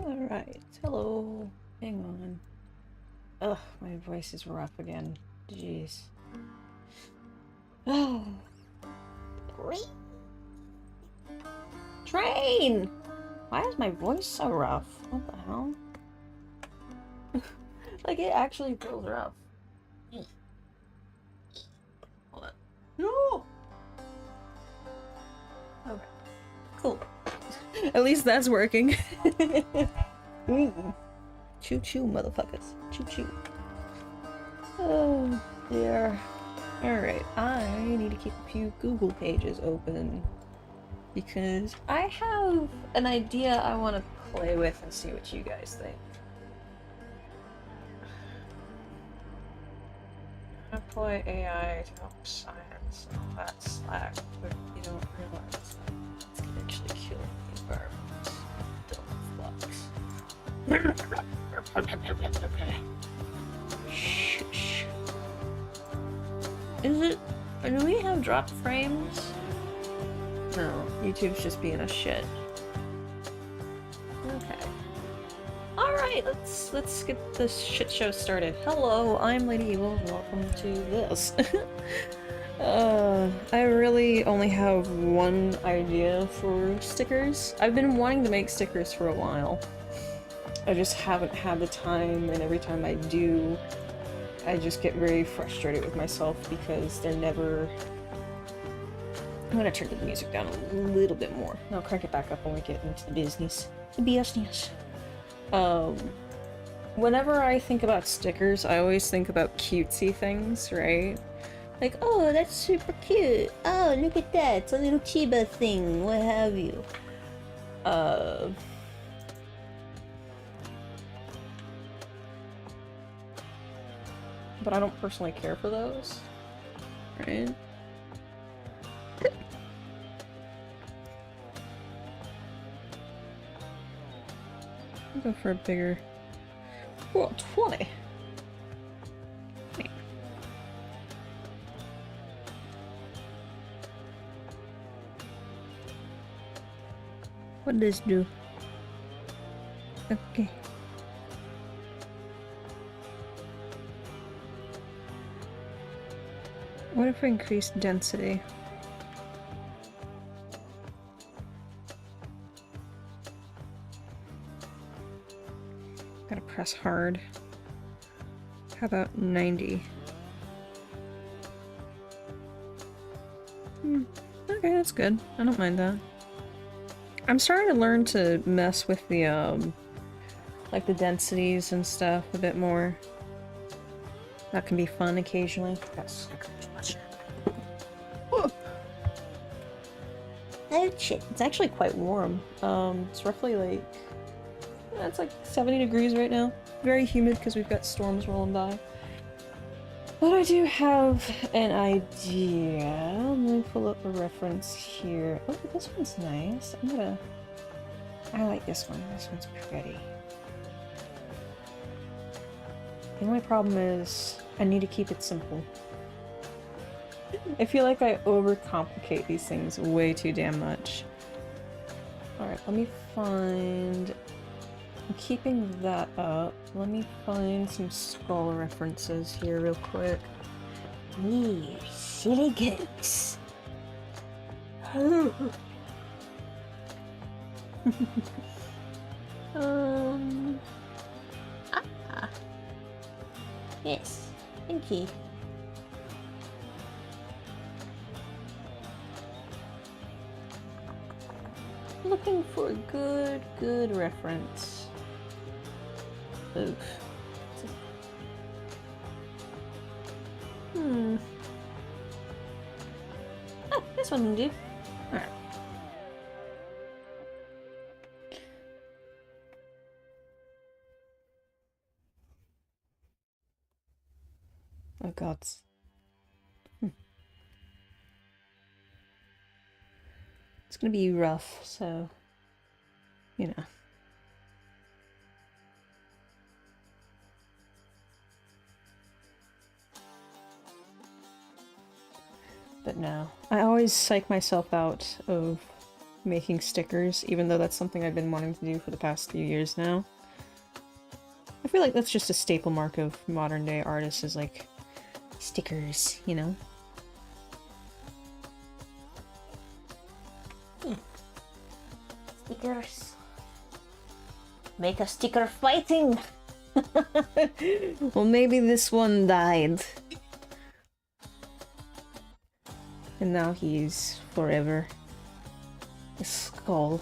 Alright, hello. Hang on. Ugh, my voice is rough again. Jeez. Oh. Train! Why is my voice so rough? What the hell? Like, it actually feels rough. Hold on. No! Okay. Cool. At least that's working. Choo choo, motherfuckers. Choo choo. Oh, dear. Alright, I need to keep a few Google pages open. Because I have an idea I want to play with and see what you guys think. Employ AI to help science. Oh, that's slack, but you don't realize that it's gonna actually kill the environment. Dumb fucks. Shh. Is it? Do we have dropped frames? No, YouTube's just being a shit. Okay. Alright, let's get this shit show started. Hello, I'm Lady Evil, and welcome to this. I really only have one idea for stickers. I've been wanting to make stickers for a while. I just haven't had the time, and every time I do, I just get very frustrated with myself because they're never... I'm gonna turn the music down a little bit more. I'll crank it back up when we get into the business. The business. Whenever I think about stickers, I always think about cutesy things, right? Like, oh, that's super cute. Oh, look at that. It's a little Chiba thing, what have you. But I don't personally care for those, right? I'll go for a bigger... Whoa, 20! What does this do? Okay. What if we increase density? Gotta press hard. How about 90? Okay, that's good. I don't mind that. I'm starting to learn to mess with the, like the densities and stuff a bit more. That can be fun occasionally. Yes. Oh shit, it's actually quite warm. It's roughly like... it's like 70 degrees right now. Very humid because we've got storms rolling by. But I do have an idea. Let me pull up a reference here. Oh, this one's nice. I like this one. This one's pretty. The only problem is I need to keep it simple. I feel like I overcomplicate these things way too damn much. Alright, let me find... I'm keeping that up. Let me find some skull references here real quick. You silly goose. Yes, thank you. Looking for a good reference. Oof. Oh, this one will do. Alright. Oh god. It's gonna be rough, so... you know. But no. I always psych myself out of making stickers, even though that's something I've been wanting to do for the past few years now. I feel like that's just a staple mark of modern day artists, is like stickers, you know? Stickers. Make a sticker fighting! Well, maybe this one died. And now he's forever a skull.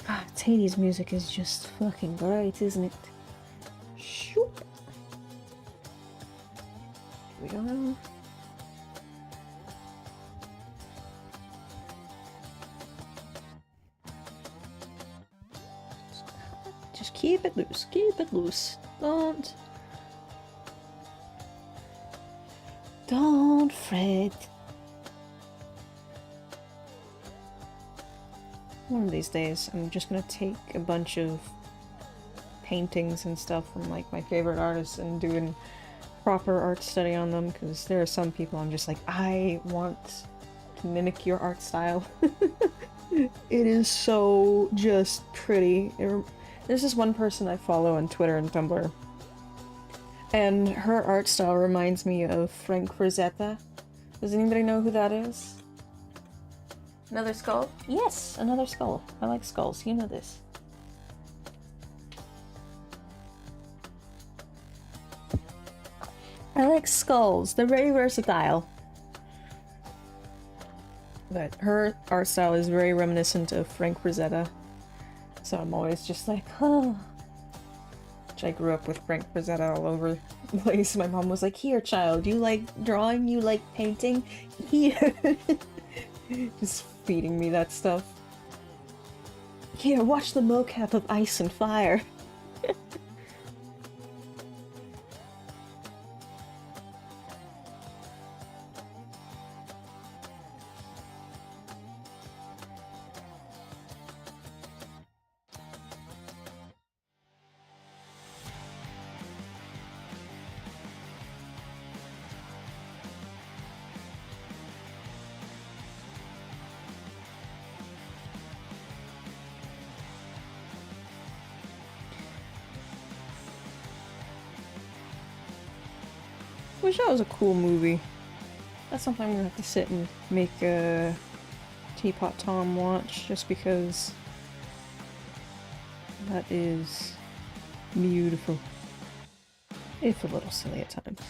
Ah, Teddy's music is just fucking great, isn't it? Shoop. Here we go. Just keep it loose, keep it loose. Don't fret. One of these days, I'm just gonna take a bunch of paintings and stuff from like my favorite artists and do a proper art study on them, because there are some people I'm just like, I want to mimic your art style. It is so just pretty. There's this one person I follow on Twitter and Tumblr, and her art style reminds me of Frank Frazetta. Does anybody know who that is? Another skull? Yes, another skull. I like skulls, you know this. I like skulls, they're very versatile. But her art style is very reminiscent of Frank Frazetta. So I'm always just like, oh. Which I grew up with Frank Frazetta all over the place. My mom was like, here child, you like drawing, you like painting? Here. Just feeding me that stuff. Here, watch the mocap of Ice and Fire. Wish that was a cool movie. That's something I'm gonna have to sit and make Teapot Tom watch, just because that is beautiful. If a little silly at times.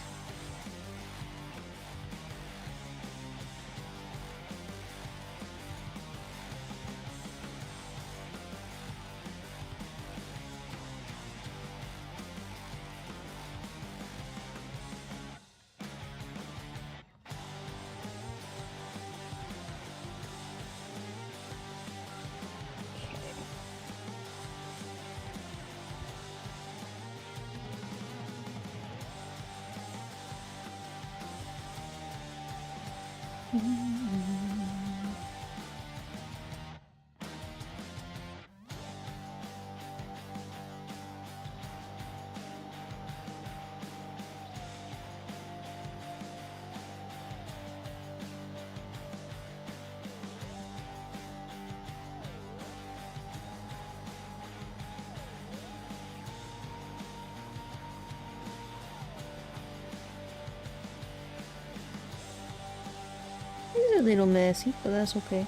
It's a little messy, but that's okay.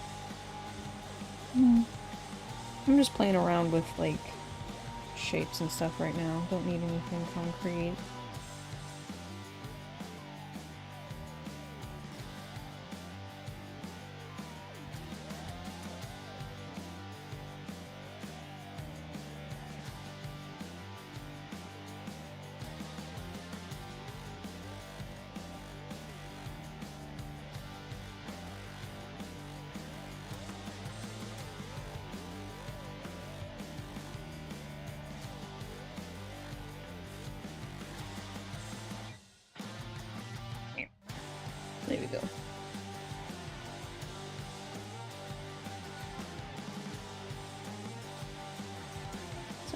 I'm just playing around with, like, shapes and stuff right now. Don't need anything concrete.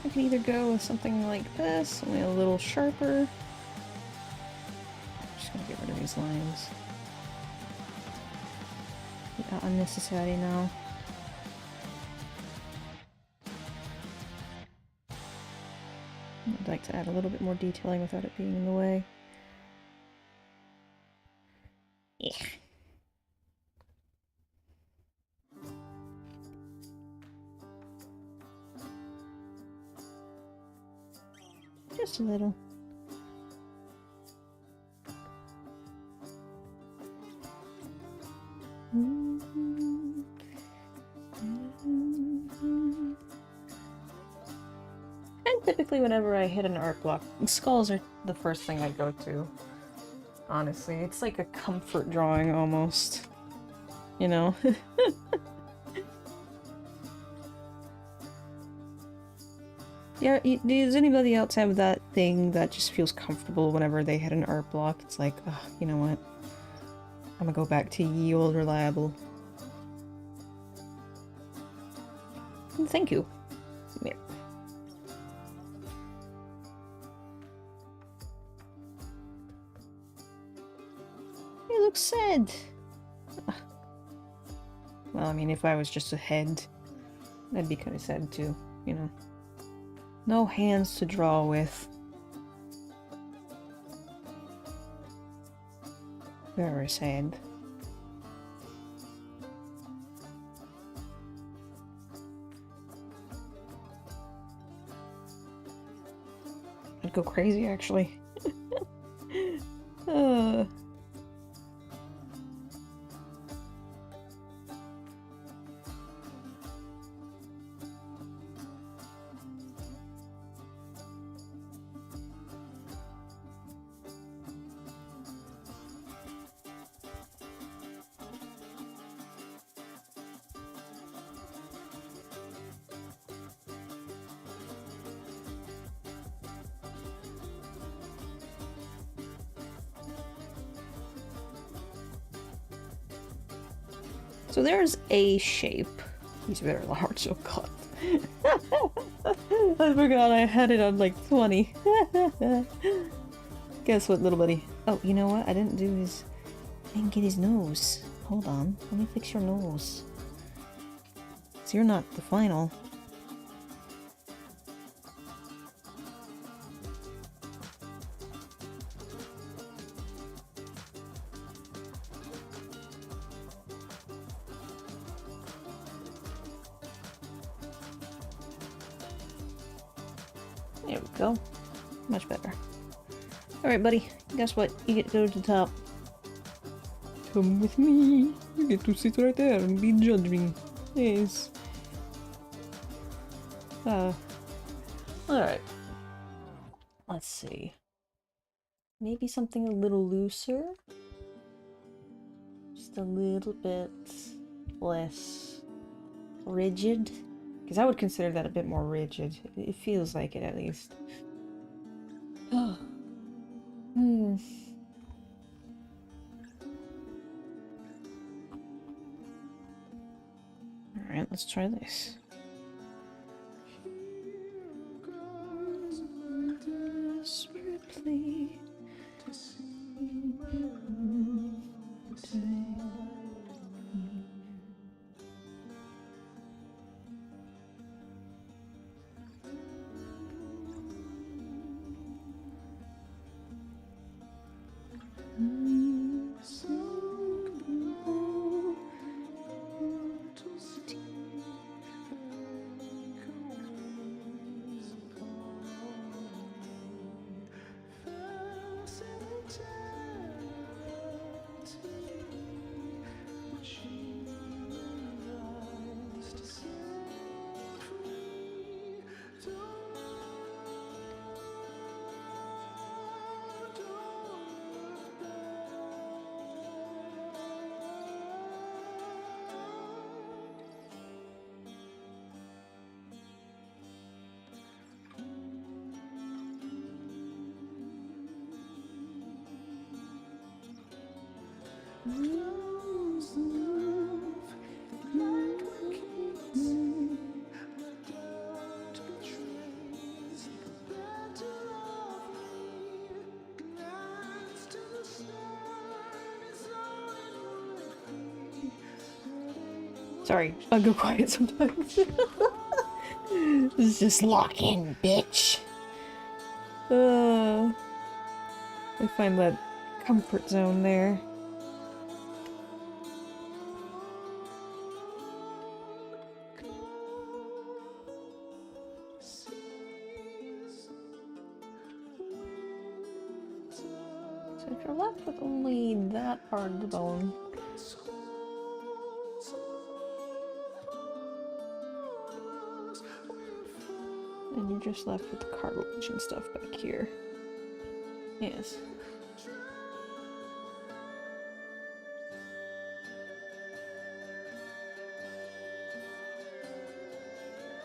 I can either go with something like this, only a little sharper. I'm just gonna get rid of these lines. Yeah, unnecessary now. I'd like to add a little bit more detailing without it being in the way. Yeah. Just a little. And typically whenever I hit an art block, skulls are the first thing I go to. Honestly, it's like a comfort drawing almost. You know? Yeah, does anybody else have that thing that just feels comfortable whenever they hit an art block? It's like, oh, you know what? I'm gonna go back to ye old reliable. Thank you. Yeah. You look sad. Well, I mean, if I was just a head, that'd be kind of sad too, you know. No hands to draw with. Very sad. I'd go crazy, actually. So there's a shape. He's very large, oh god. I forgot I had it on like 20. Guess what, little buddy? Oh, you know what? I didn't get his nose. Hold on. Let me fix your nose. So you're not the final. There we go. Much better. Alright, buddy. Guess what? You get to go to the top. Come with me. You get to sit right there and be judging. Yes. Alright. Let's see. Maybe something a little looser? Just a little bit less rigid? Because I would consider that a bit more rigid. It feels like it, at least. Alright, let's try this. Desperately to see Sorry, I'll go quiet sometimes. It's just lock in, bitch. I find that comfort zone there. So if you're left with only that part of the bone, and you're just left with the cartilage and stuff back here. Yes.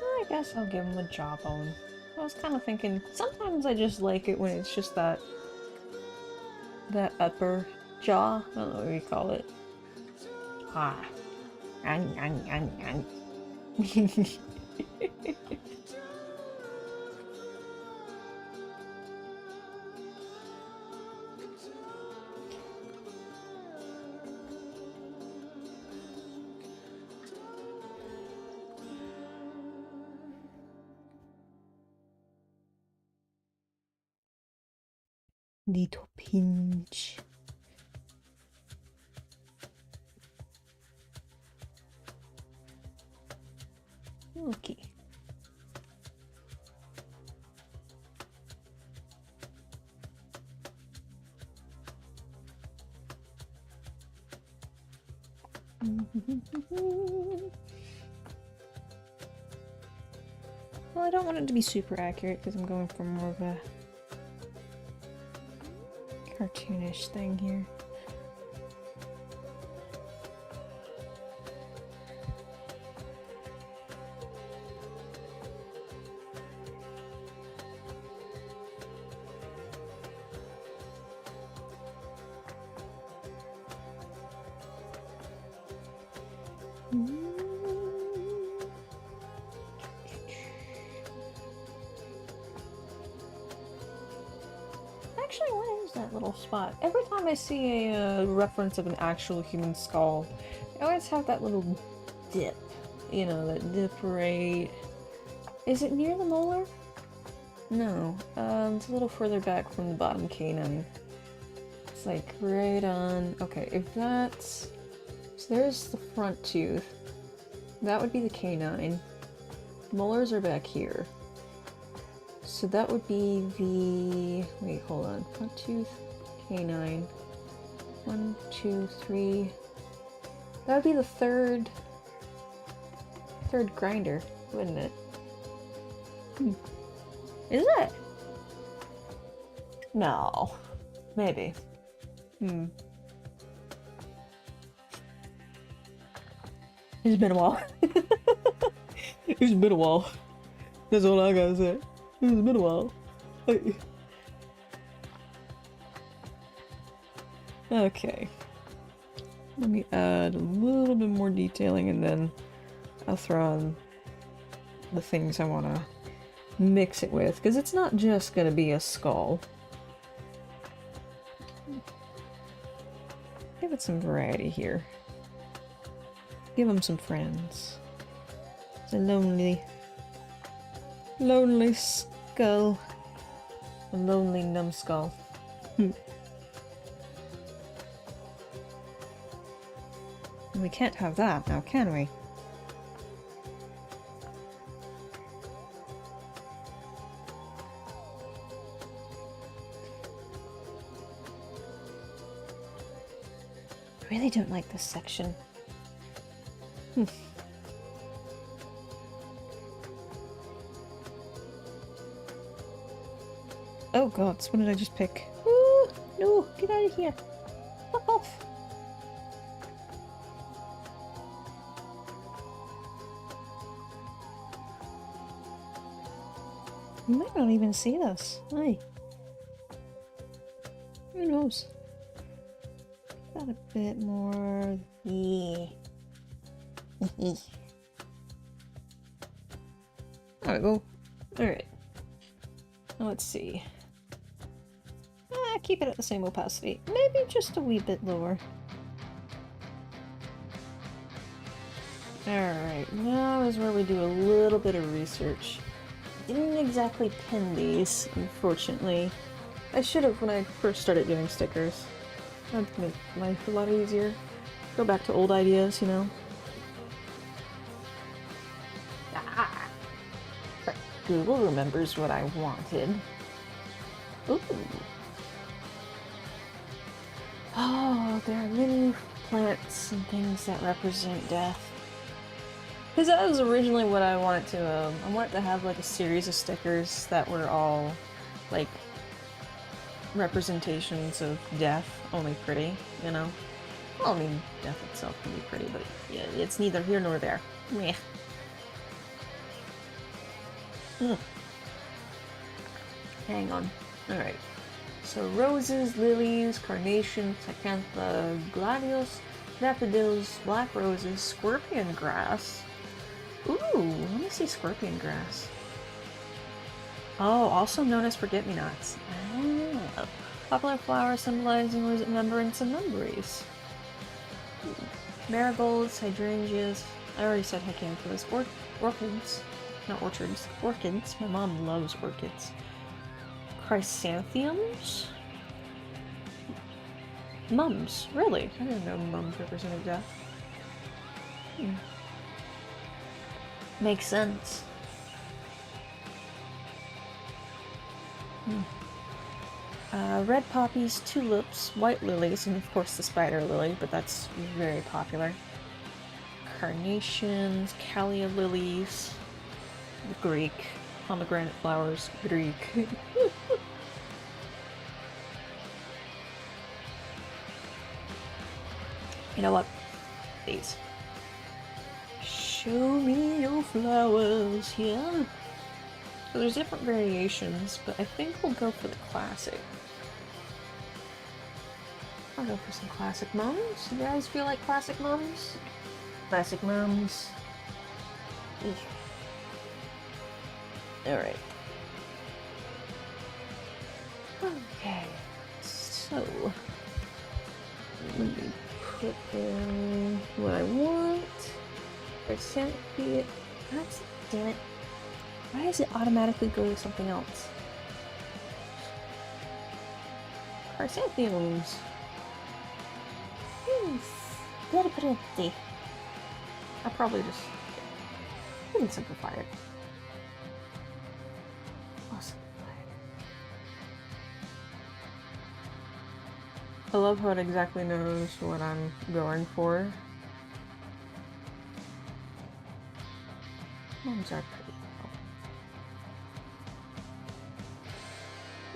I guess I'll give him a jawbone. I was kind of thinking, sometimes I just like it when it's just that upper jaw. I don't know what you call it. Ah. Ang, ang, ang, ang. Little pinch. Okay. Well, I don't want it to be super accurate because I'm going for more of a cartoonish thing here. Actually, what is that little spot? Every time I see a reference of an actual human skull, I always have that little dip. You know, that dip right... Is it near the molar? No. It's a little further back from the bottom canine. It's like right on... Okay, if that's... So there's the front tooth. That would be the canine. Molars are back here. So that would be the... Wait, hold on. Front tooth, canine. 1, 2, 3... That would be the third grinder, wouldn't it? Is it? No. Maybe. It's been a while. It's been a while. That's all I gotta say. It's been a while. Okay. Let me add a little bit more detailing and then I'll throw on the things I want to mix it with, because it's not just going to be a skull. Give it some variety here. Give him some friends. It's a lonely skull. A lonely numbskull. We can't have that now, can we? I really don't like this section. Oh god, what did I just pick? Ooh, no, get out of here. Fuck off. You might not even see this. Hey. Who knows? Got a bit more. Yeah. There we go. Alright. Now let's see. Keep it at the same opacity. Maybe just a wee bit lower. Alright, now is where we do a little bit of research. Didn't exactly pin these, unfortunately. I should have when I first started doing stickers. That'd make life a lot easier. Go back to old ideas, you know? Ah! But Google remembers what I wanted. Ooh! Oh, there are many plants and things that represent death. Because that was originally what I wanted to, I wanted to have like a series of stickers that were all, like, representations of death, only pretty, you know? Well, I mean, death itself can be pretty, but yeah, it's neither here nor there. Meh. Hang on. Alright. So roses, lilies, carnations, acantha, gladiolus, daffodils, black roses, scorpion grass. Ooh, let me see scorpion grass. Oh, also known as forget-me-nots. Oh. Popular flower symbolizing remembrance and memories. Marigolds, hydrangeas. I already said hecantras. Orchids. Not orchards. Orchids. My mom loves orchids. Chrysanthemums? Mums. Really? I didn't know mums represented death. Makes sense. Red poppies, tulips, white lilies, and of course the spider lily, but that's very popular. Carnations, callia lilies, Greek, pomegranate flowers, Greek. You know what? These. Show me your flowers, yeah. So there's different variations, but I think we'll go for the classic. I'll go for some classic mums. You guys feel like classic mums? Classic mums. Alright. Okay. So let me put in what I want. Chrysanthemum. Damn it. Why does it automatically go to something else? Chrysanthemums. Very pretty. I probably just didn't simplify it. I'll simplify it. I love how it exactly knows what I'm going for. Mums are pretty.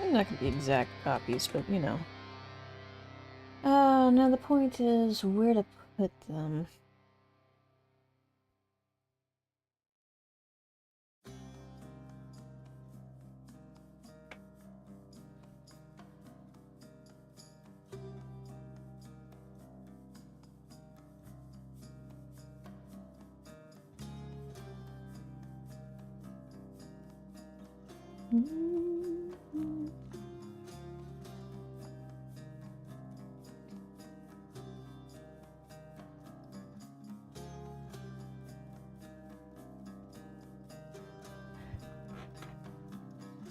I'm not gonna be exact copies, but you know. Now the point is where to put them.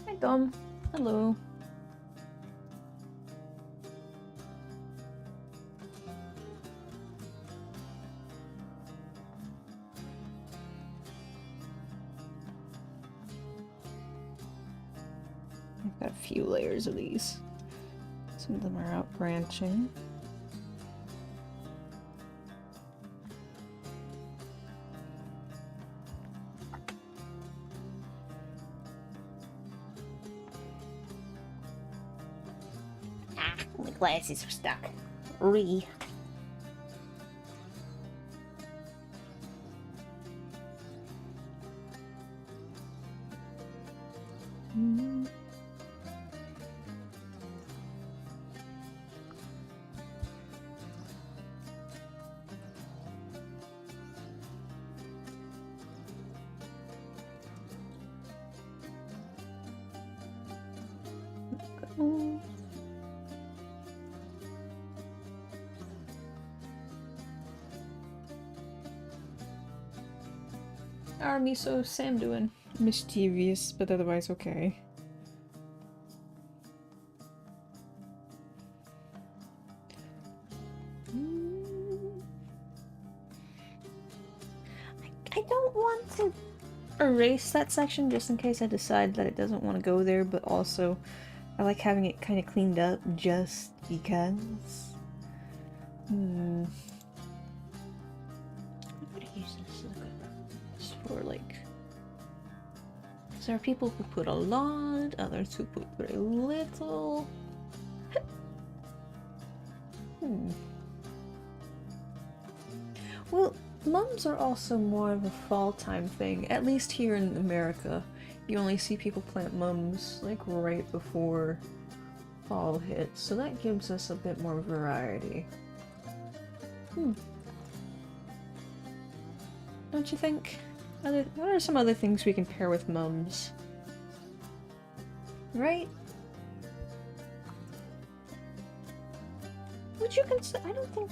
Hi Dom. Hello. I've got a few layers of these. Some of them are out branching. My glasses are stuck. Our miso Sam doing? Mischievous, but otherwise okay. I don't want to erase that section just in case I decide that it doesn't want to go there, but also I like having it kind of cleaned up just because. I'm gonna use this just for like. There are people who put a lot, others who put very little. Well, mums are also more of a fall time thing, at least here in America. You only see people plant mums like right before fall hits, so that gives us a bit more variety. Don't you think? What are some other things we can pair with mums? Right? Would you consider? I don't think.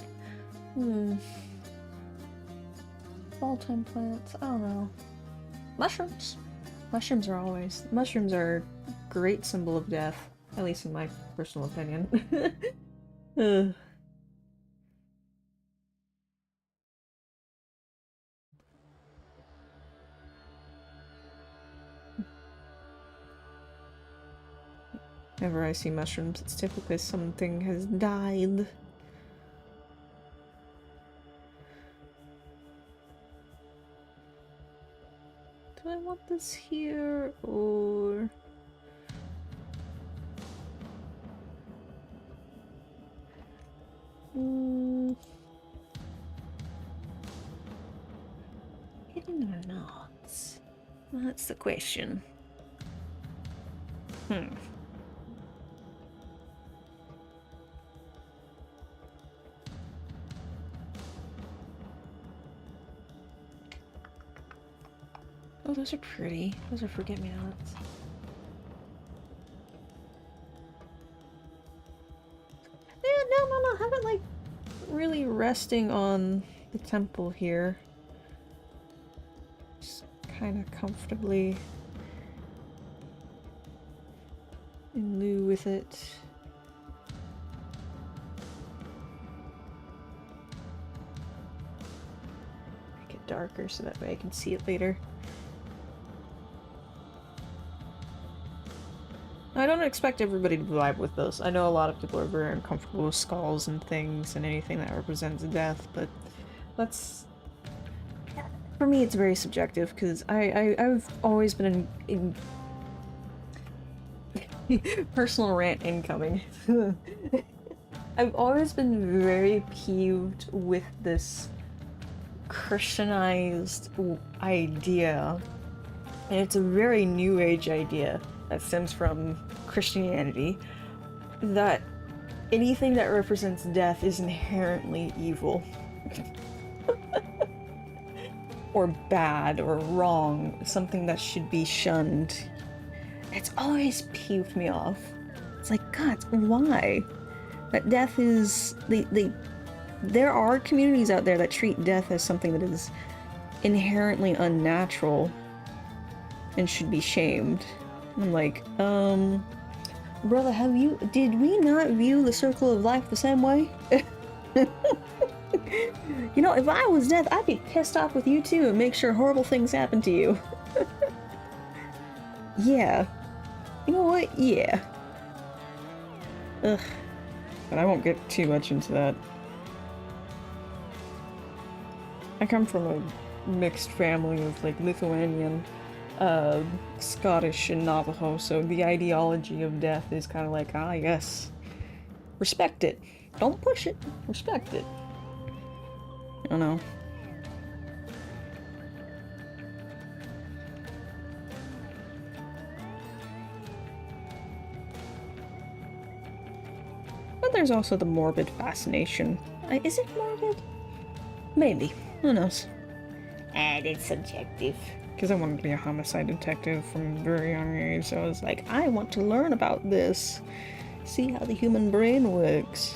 Fall time plants. I don't know. Mushrooms. Mushrooms are always. Mushrooms are a great symbol of death, at least in my personal opinion. Whenever I see mushrooms, it's typically something has died. Do I want this here, or... Hidden or not? That's the question. Oh, those are pretty. Those are forget-me-nots. Yeah, no. I haven't, like, really resting on the temple here. Just kind of comfortably in lieu with it. Make it darker so that way I can see it later. I don't expect everybody to vibe with this. I know a lot of people are very uncomfortable with skulls and things and anything that represents death, but that's... For me, it's very subjective, because I've always been in personal rant incoming. I've always been very peeved with this Christianized idea, and it's a very new age idea that stems from Christianity, that anything that represents death is inherently evil. Or bad, or wrong, something that should be shunned. It's always peeved me off. It's like, God, why? That death is... There are communities out there that treat death as something that is inherently unnatural and should be shamed. I'm like, brother, did we not view the circle of life the same way? You know, if I was death, I'd be pissed off with you too and make sure horrible things happen to you. Yeah. You know what? Yeah. Ugh. But I won't get too much into that. I come from a mixed family of, like, Lithuanian, Scottish, and Navajo, so the ideology of death is kind of like, ah, yes. Respect it. Don't push it. Respect it. I don't know. But there's also the morbid fascination. Is it morbid? Maybe. Who knows? And it's subjective. Because I wanted to be a homicide detective from a very young age, so I was like, I want to learn about this. See how the human brain works.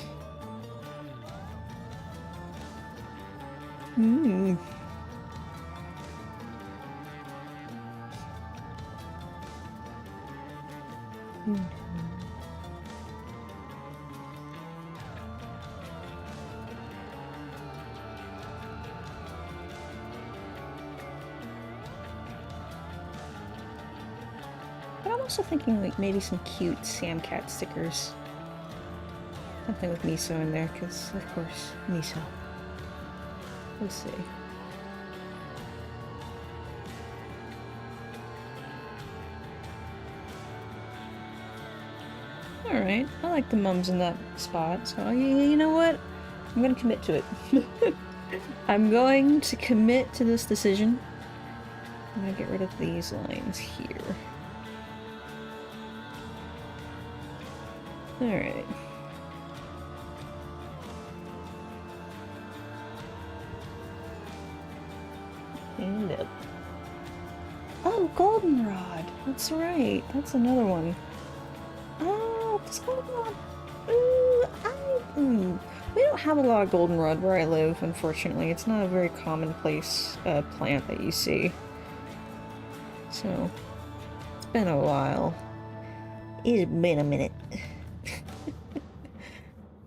But I'm also thinking like maybe some cute Sam Cat stickers. Something with Miso in there, because of course, Miso. Let's see. Alright, I like the mums in that spot, so you know what? I'm gonna commit to it. I'm going to commit to this decision. I'm gonna get rid of these lines here. Alright. And up. Oh, goldenrod! That's right, that's another one. Oh, this goldenrod. We don't have a lot of goldenrod where I live, unfortunately. It's not a very commonplace plant that you see. So, it's been a while. It's been a minute.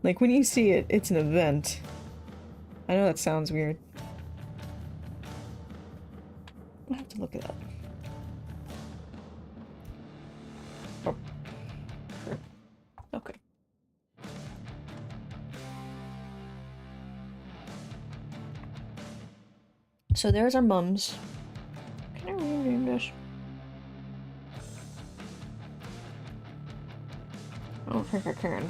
Like, when you see it, it's an event. I know that sounds weird. I'll have to look it up. Oh. Okay. So there's our mums. Can I rename this? I don't think I can.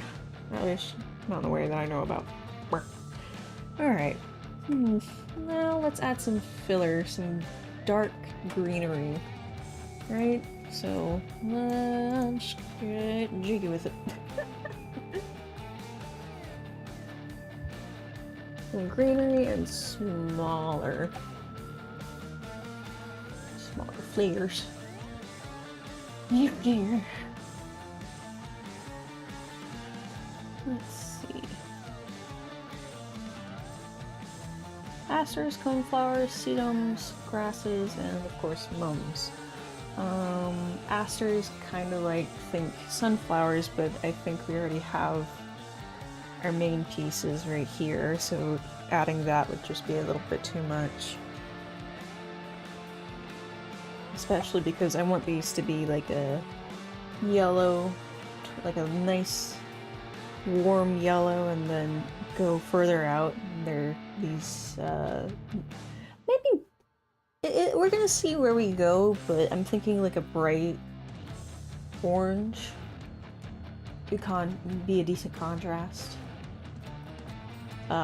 At least not in the way that I know about. Alright. Now let's add some filler, some dark greenery. Right? So let's get jiggy with it. Some greenery and smaller flares. Yeah, dear. Let's see. Asters, coneflowers, sedums, grasses, and of course mums. Asters kind of like think sunflowers, but I think we already have our main pieces right here, so adding that would just be a little bit too much. Especially because I want these to be like a yellow, like a nice warm yellow, and then go further out. They're these, maybe we're gonna see where we go, but I'm thinking like a bright orange would be a decent contrast. What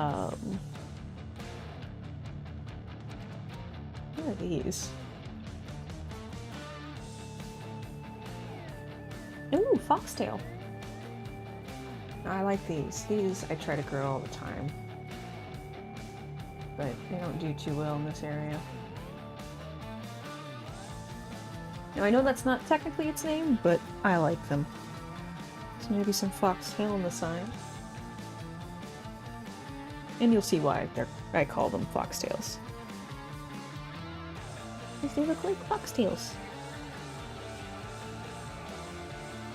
are these? Ooh, foxtail. I like these. These I try to grow all the time. But they don't do too well in this area. Now I know that's not technically its name, but I like them. So maybe some foxtail on the side. And you'll see why I call them foxtails. Because they look like foxtails.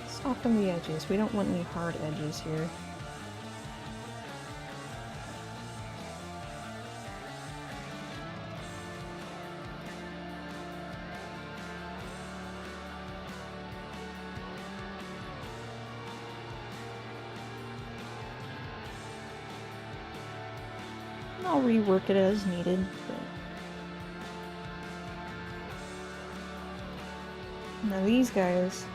Soften the edges. We don't want any hard edges here. I'll rework it as needed, but... Now these guys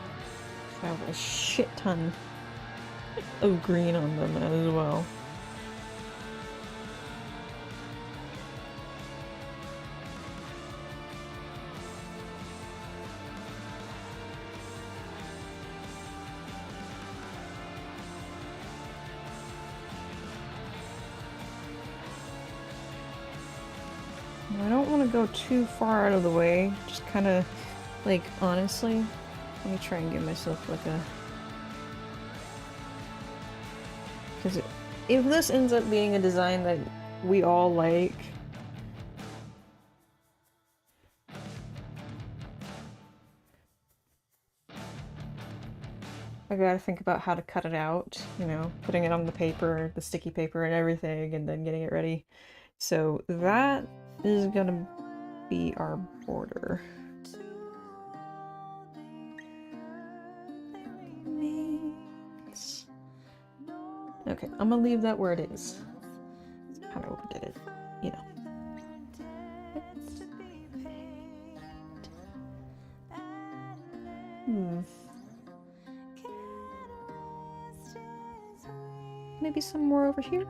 have a shit ton of green on them as well. I don't want to go too far out of the way, just kind of, like, honestly, let me try and give myself, like, a... Because if this ends up being a design that we all like... I gotta think about how to cut it out, you know, putting it on the paper, the sticky paper and everything, and then getting it ready. So that is gonna be our border. Okay, I'm gonna leave that where it is. Kind of overdid it, you know. Maybe some more over here?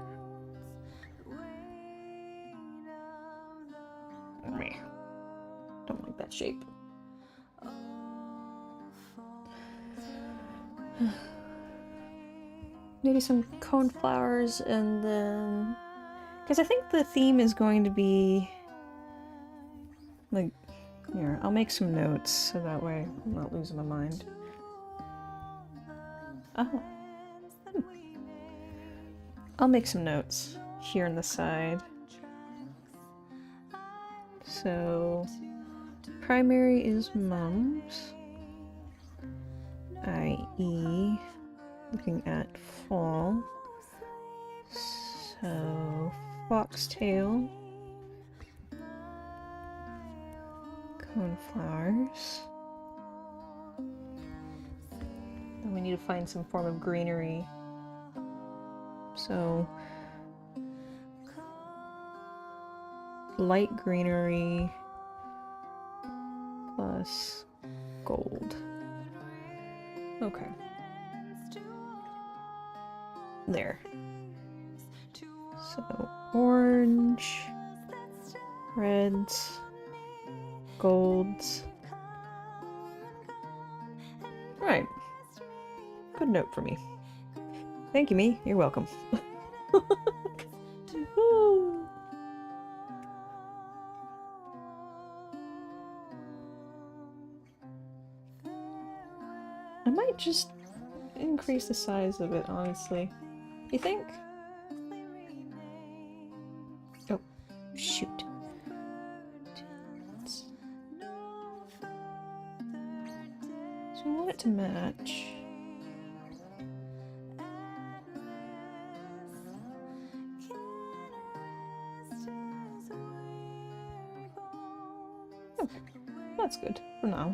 Meh. Don't like that shape. Maybe some cone flowers, and then... Because I think the theme is going to be... Like, here, I'll make some notes, so that way I'm not losing my mind. Oh. I'll make some notes here on the side. So, primary is mums, i.e. looking at fall. So, foxtail, coneflowers. Then we need to find some form of greenery. So, light greenery plus gold. Okay. There. So, orange, reds, golds. Right. Good note for me. Thank you, me. You're welcome. I might just increase the size of it, honestly. You think? Oh, shoot. So I want it to match. Okay, that's good for now.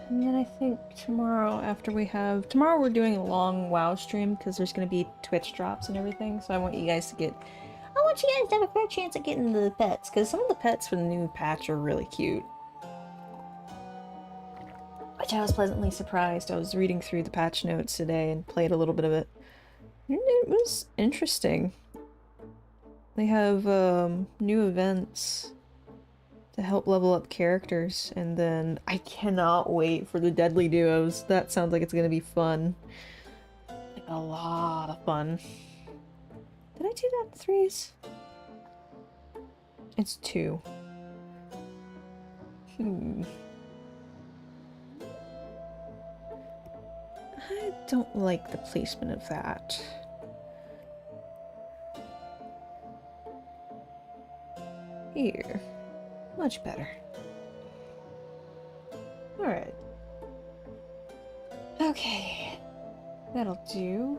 And then I think tomorrow tomorrow we're doing a long WoW stream because there's going to be Twitch drops and everything, so I want you guys to have a fair chance at getting the pets, because some of the pets for the new patch are really cute. Which I was pleasantly surprised. I was reading through the patch notes today and played a little bit of it. And it was interesting. They have new events to help level up characters, and then I cannot wait for the deadly duos. That sounds like it's gonna be fun. Like a lot of fun. Did I do that in threes? It's 2. I don't like the placement of that. Here. Much better. Alright. Okay. That'll do.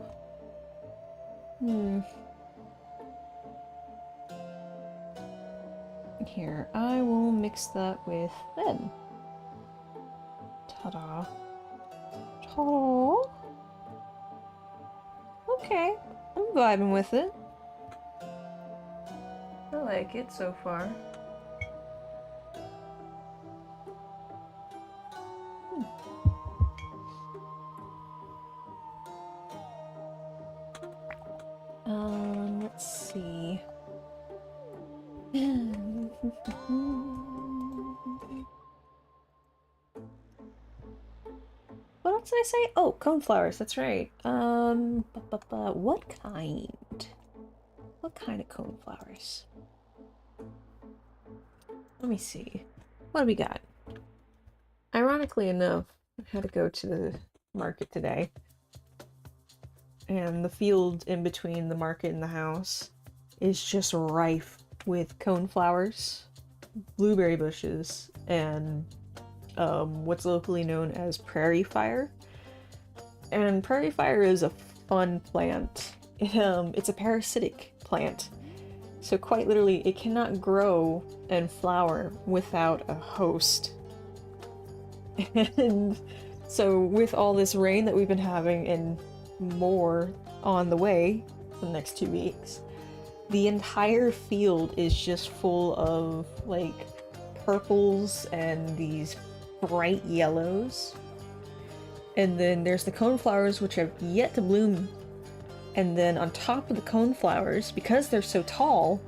Here, I will mix that with them. Ta-da. Ta-da. Okay, I'm vibing with it. I like it so far. Let's see. What else did I say? Oh, coneflowers, that's right. What kind? What kind of coneflowers? Let me see. What do we got? Ironically enough, I had to go to the market today. And the field in between the market and the house is just rife with coneflowers, blueberry bushes, and what's locally known as prairie fire. And prairie fire is a fun plant. It's a parasitic plant. So quite literally, it cannot grow and flower without a host. And so with all this rain that we've been having and more on the way for the next 2 weeks, the entire field is just full of like purples and these bright yellows. And then there's the coneflowers, which have yet to bloom. And then on top of the coneflowers, because they're so tall,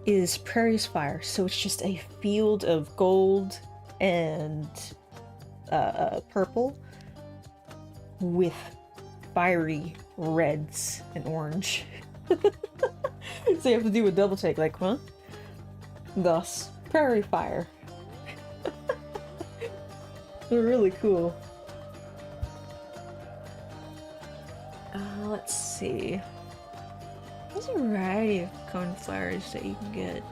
is prairie fire. So it's just a field of gold and purple with fiery reds and orange. So you have to do a double take, like, huh? Thus, prairie fire. They're really cool. Let's see. There's a variety of coneflowers that you can get.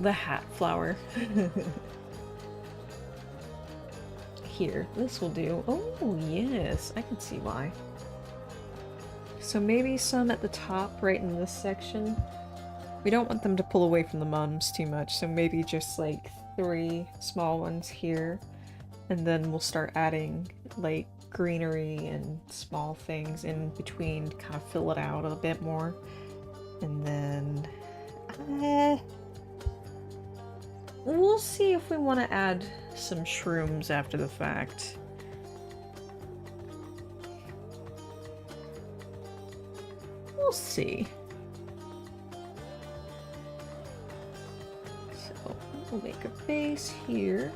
The hat flower. Here, this will do. Oh, yes, I can see why. So maybe some at the top, right in this section. We don't want them to pull away from the mums too much, so maybe just like 3 small ones here. And then we'll start adding like greenery and small things in between to kind of fill it out a bit more. And then we'll see if we want to add some shrooms after the fact. We'll see. So we'll make a base here.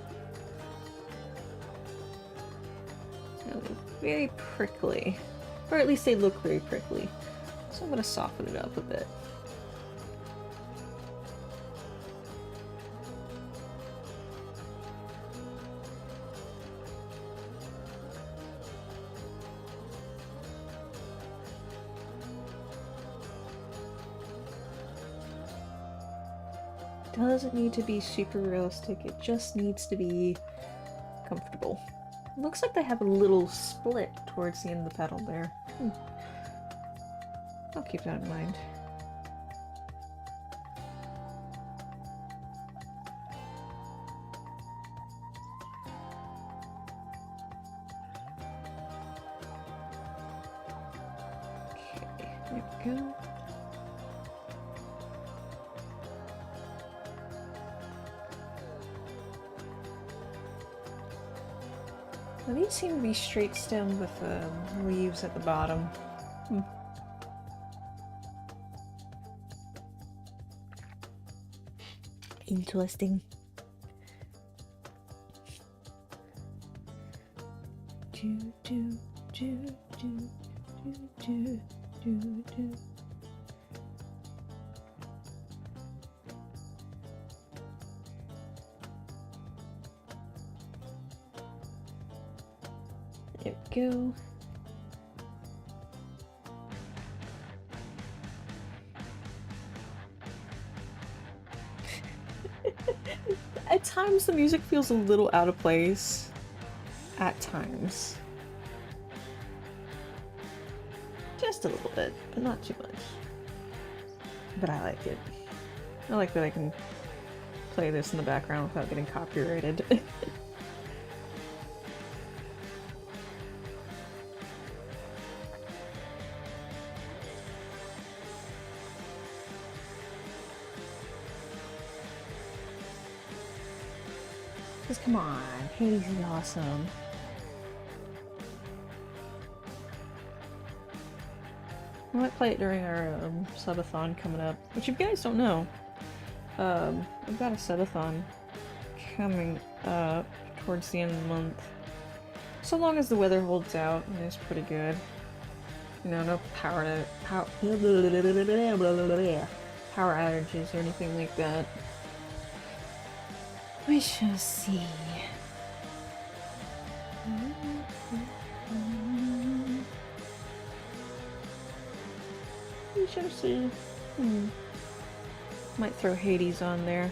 They look very prickly. Or at least they look very prickly. So I'm going to soften it up a bit. Doesn't need to be super realistic, it just needs to be comfortable. Looks like they have a little split towards the end of the petal there. I'll keep that in mind. Okay, there we go. Now these seem to be straight stem with leaves at the bottom. Interesting. There we go. At times the music feels a little out of place. At times. Just a little bit, but not too much. But I like it. I like that I can play this in the background without getting copyrighted. Come on, Hades is awesome. We might play it during our subathon coming up, which if you guys don't know, we've got a subathon coming up towards the end of the month. So long as the weather holds out, and it's pretty good. You know, no power outages or anything like that. We shall see. We shall see. Might throw Hades on there.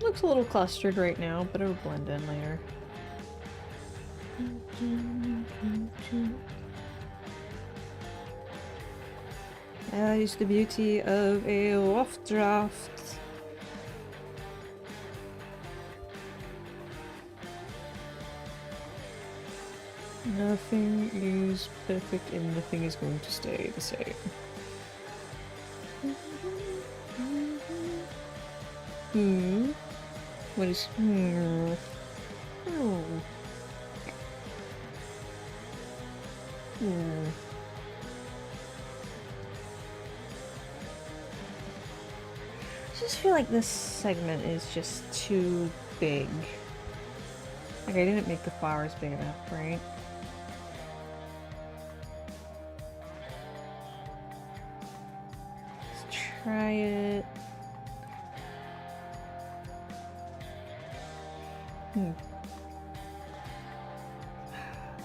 Looks a little clustered right now, but it'll blend in later. That is the beauty of a rough draft. Nothing is perfect and nothing is going to stay the same. What is... I just feel like this segment is just too big. Like I didn't make the flowers big enough, right? Let's try it.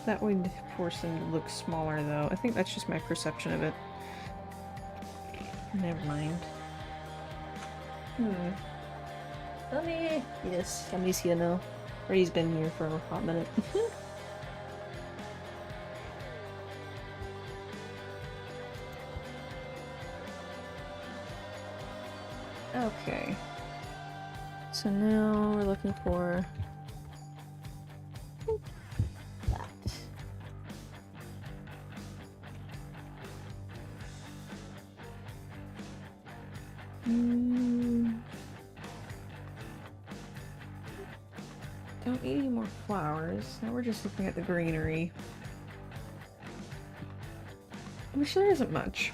That would force them to look smaller though. I think that's just my perception of it. Never mind. Yes, somebody's here now. Or he's been here for a hot minute. Okay. So now we're looking for that. Don't need any more flowers. Now we're just looking at the greenery. I'm sure there isn't much.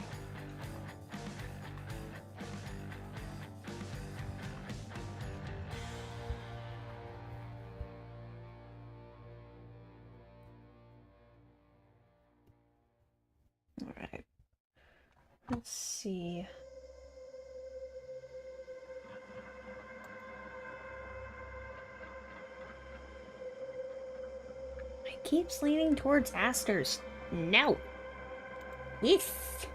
Alright. Let's see. Keeps leaning towards asters. No. Yes.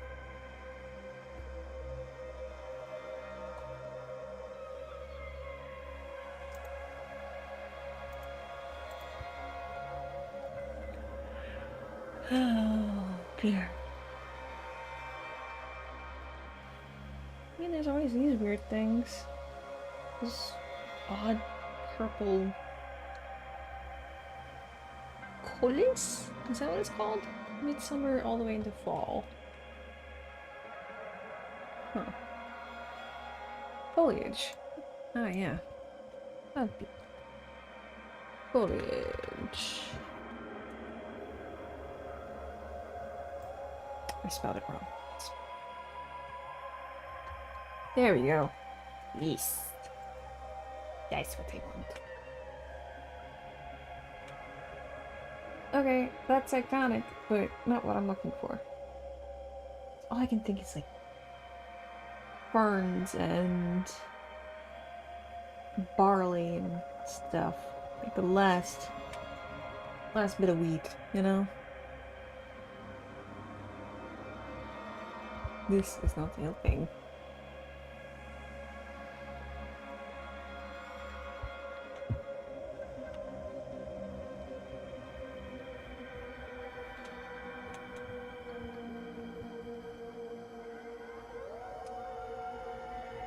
Oh, dear. I mean, there's always these weird things. This odd purple... Colis? Is that what it's called? Midsummer all the way into fall. Huh. Foliage. Ah, yeah. Oh, foliage. I spelled it wrong. There we go. Yes. That's what I want. Okay, that's iconic, but not what I'm looking for. All I can think is like ferns and barley and stuff. Like the last bit of wheat, you know? This is not helping.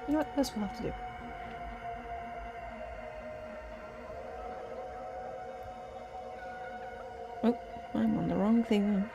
You know what? This will have to do. Oh, I'm on the wrong thing.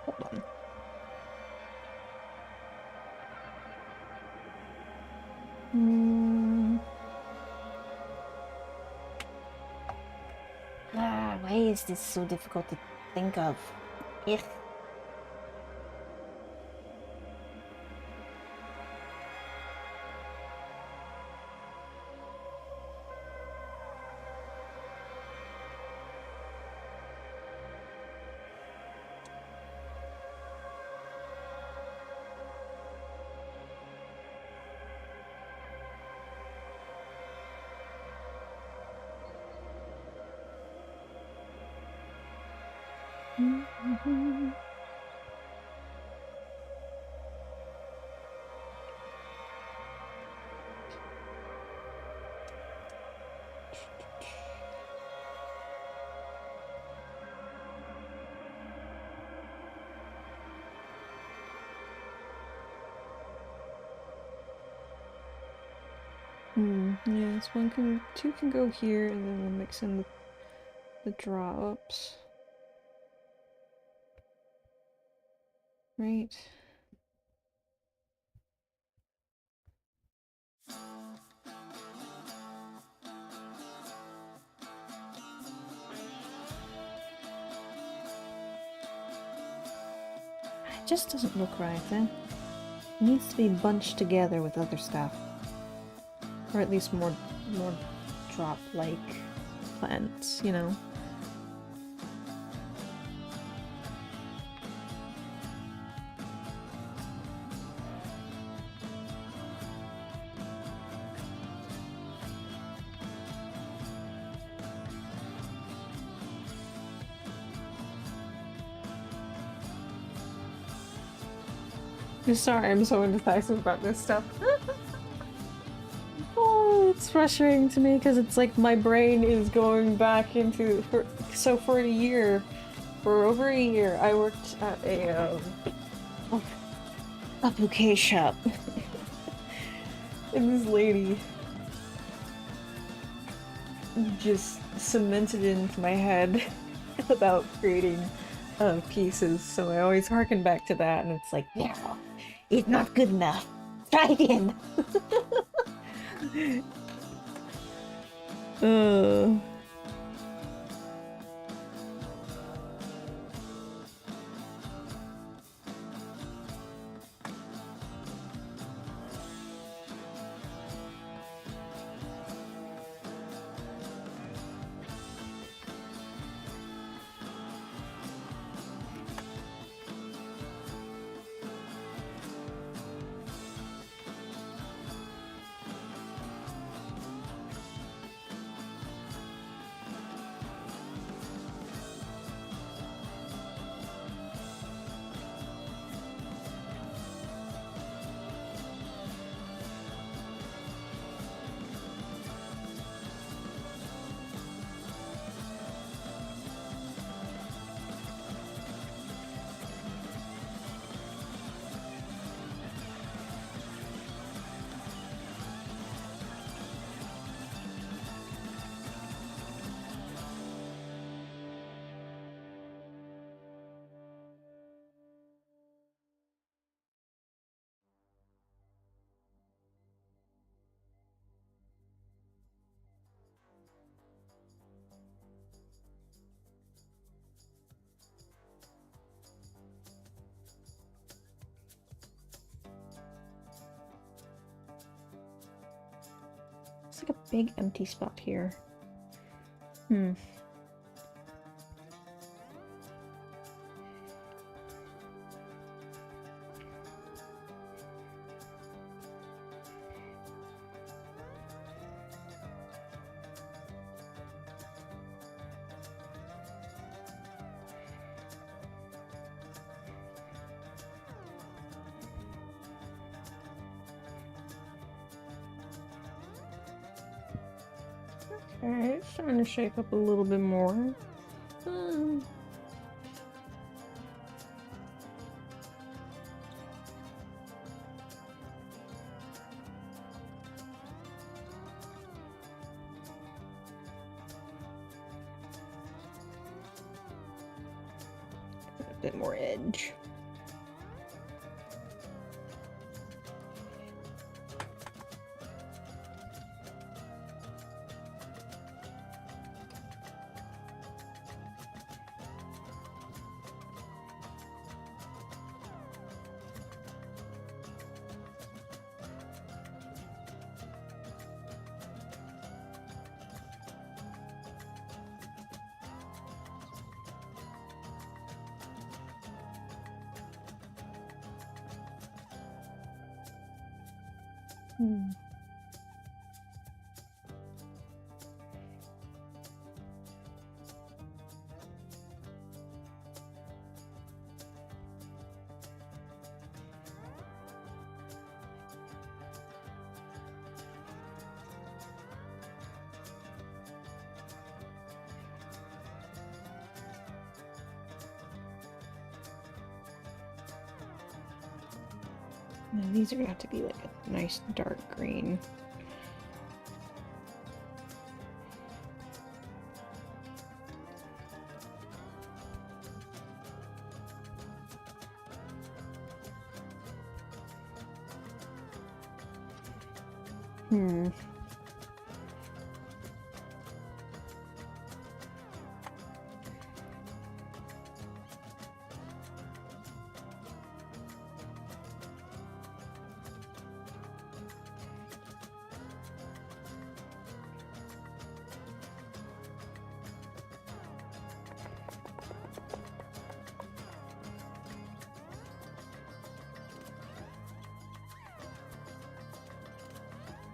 Hold on. Why is this so difficult to think of? Ugh. Yes, two can go here, and then we'll mix in the drops. Right. It just doesn't look right then. It needs to be bunched together with other stuff. Or at least more drop-like plants, you know? Sorry, I'm so indecisive about this stuff. Oh, it's frustrating to me because it's like my brain is going back into... So for a year, for over a year, I worked at a bouquet shop. And this lady just cemented it into my head about creating pieces, so I always harken back to that, and it's like, Yeah, it's not good enough. Try again. It's like a big empty spot here. Alright, it's starting to shake up a little bit more. A bit more edge. Now these are gonna have to be like a nice dark green.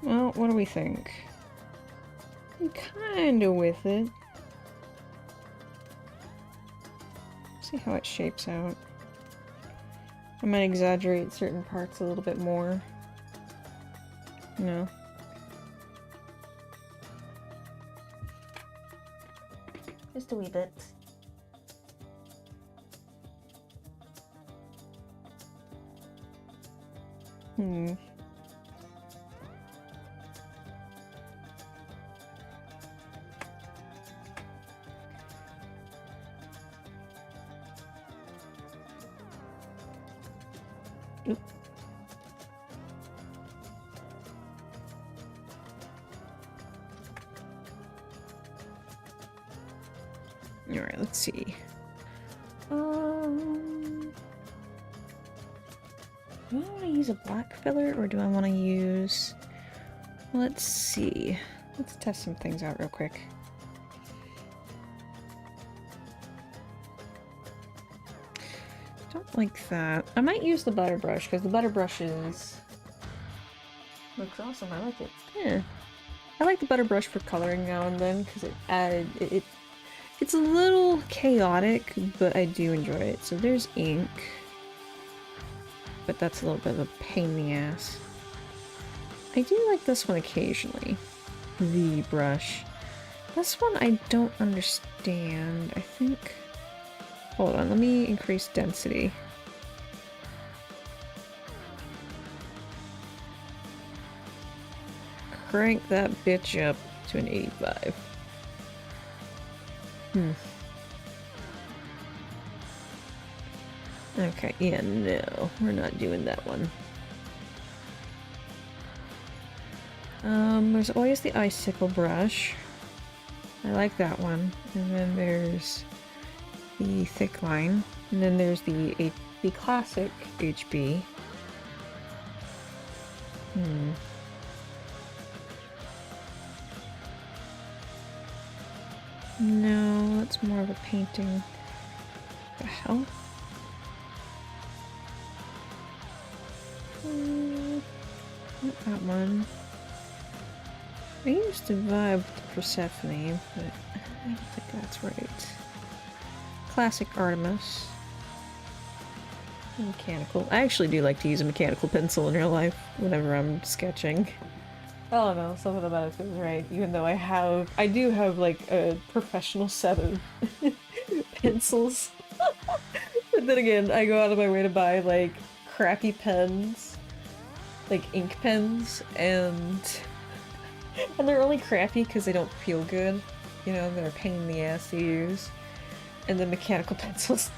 Well, what do we think? I'm kinda with it. See how it shapes out. I might exaggerate certain parts a little bit more. No. Just a wee bit. Oop. Alright, let's see. Do I want to use a black filler or do I want to use... Let's see. Let's test some things out real quick. Don't like that. I might use the butter brush because the butter brush looks awesome. I like it. Yeah. I like the butter brush for coloring now and then because it's a little chaotic, but I do enjoy it. So there's ink. But that's a little bit of a pain in the ass. I do like this one occasionally. The brush. This one I don't understand. I think... Hold on, let me increase density. Crank that bitch up to an 85. Okay, yeah, no, we're not doing that one. There's always the icicle brush. I like that one. And then there's the thick line. And then there's the classic HB. No, that's more of a painting. What the hell? Not that one. I used to vibe with Persephone, but I don't think that's right. Classic Artemis. Mechanical. I actually do like to use a mechanical pencil in real life whenever I'm sketching. I don't know, something about it feels right, even though I do have like a professional set of pencils. But then again, I go out of my way to buy like crappy pens, like ink pens, and they're only crappy because they don't feel good. You know, they're a pain in the ass to use. And the mechanical pencils.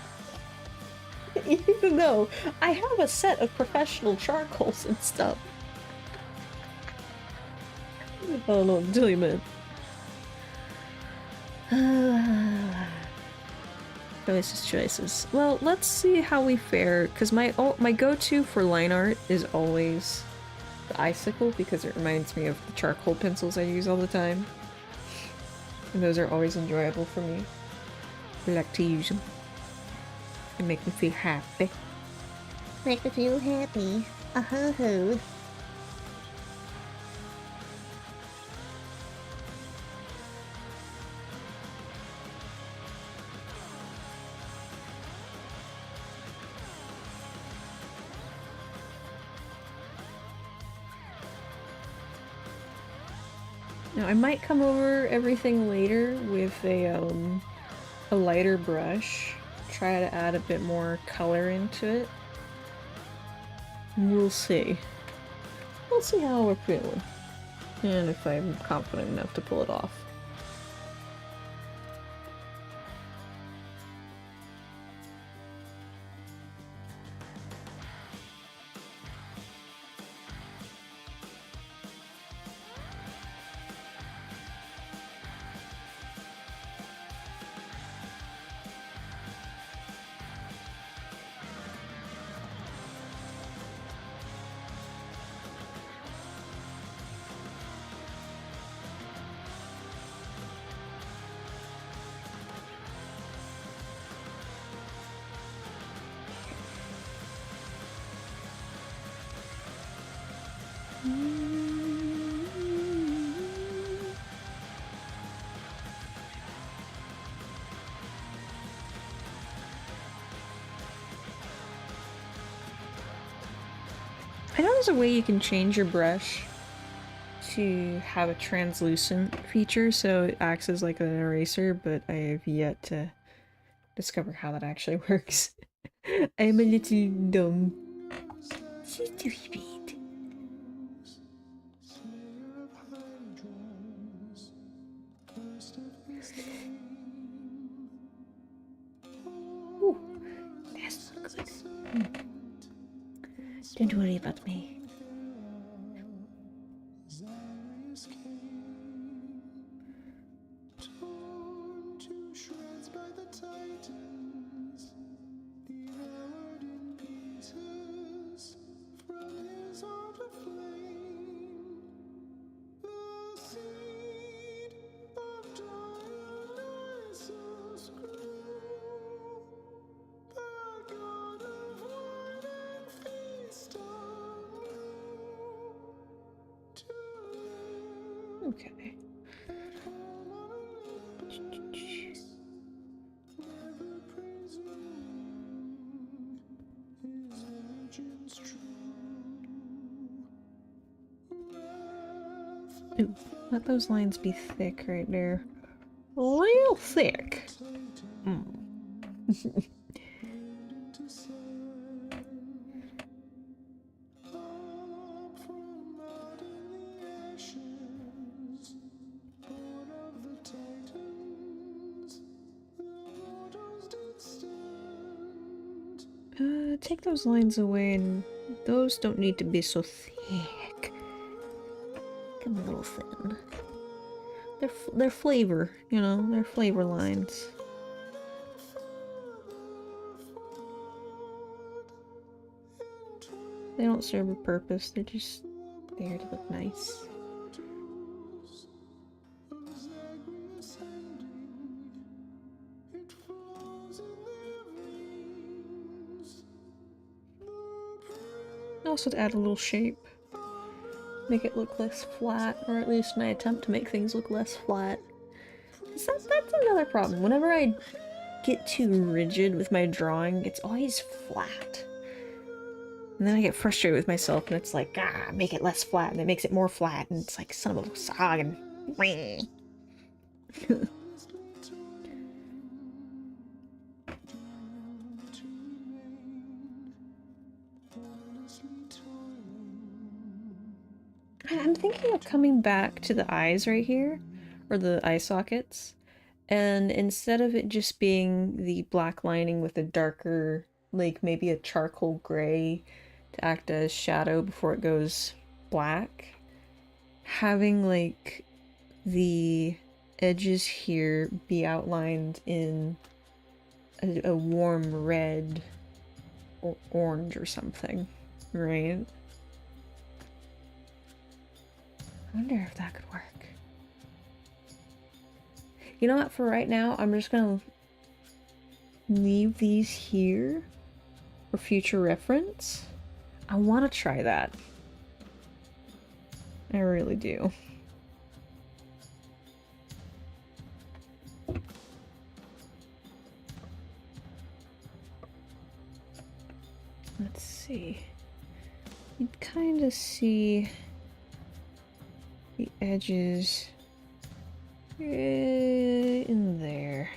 Even though I have a set of professional charcoals and stuff. I don't know what to tell you, man. Choices. Well, let's see how we fare, because my go-to for line art is always the icicle, because it reminds me of the charcoal pencils I use all the time. And those are always enjoyable for me. I like to use them. They make me feel happy. Make me feel happy. Ho. Now I might come over everything later with a lighter brush. Try to add a bit more color into it. We'll see. We'll see how we're feeling. And if I'm confident enough to pull it off. I know there's a way you can change your brush to have a translucent feature so it acts as like an eraser, but I have yet to discover how that actually works. I'm a little dumb. Stupid. Ooh, that's not good. Don't worry about me. Okay. Ooh, let those lines be thick right there. Real thick. Take those lines away, and those don't need to be so thick. Come a little thin. They're flavor, you know, they're flavor lines. They don't serve a purpose, they're just there to look nice. Also to add a little shape. Make it look less flat, or at least my attempt to make things look less flat. That's another problem. Whenever I get too rigid with my drawing, it's always flat. And then I get frustrated with myself, and it's like, make it less flat, and it makes it more flat, and it's like, son of a sog, and... I'm thinking of coming back to the eyes right here, or the eye sockets, and instead of it just being the black lining with a darker, like maybe a charcoal gray to act as shadow before it goes black, having like the edges here be outlined in a warm red or orange or something, right? I wonder if that could work. You know what, for right now, I'm just gonna leave these here for future reference. I want to try that. I really do. Let's see. You'd kind of see the edges in there.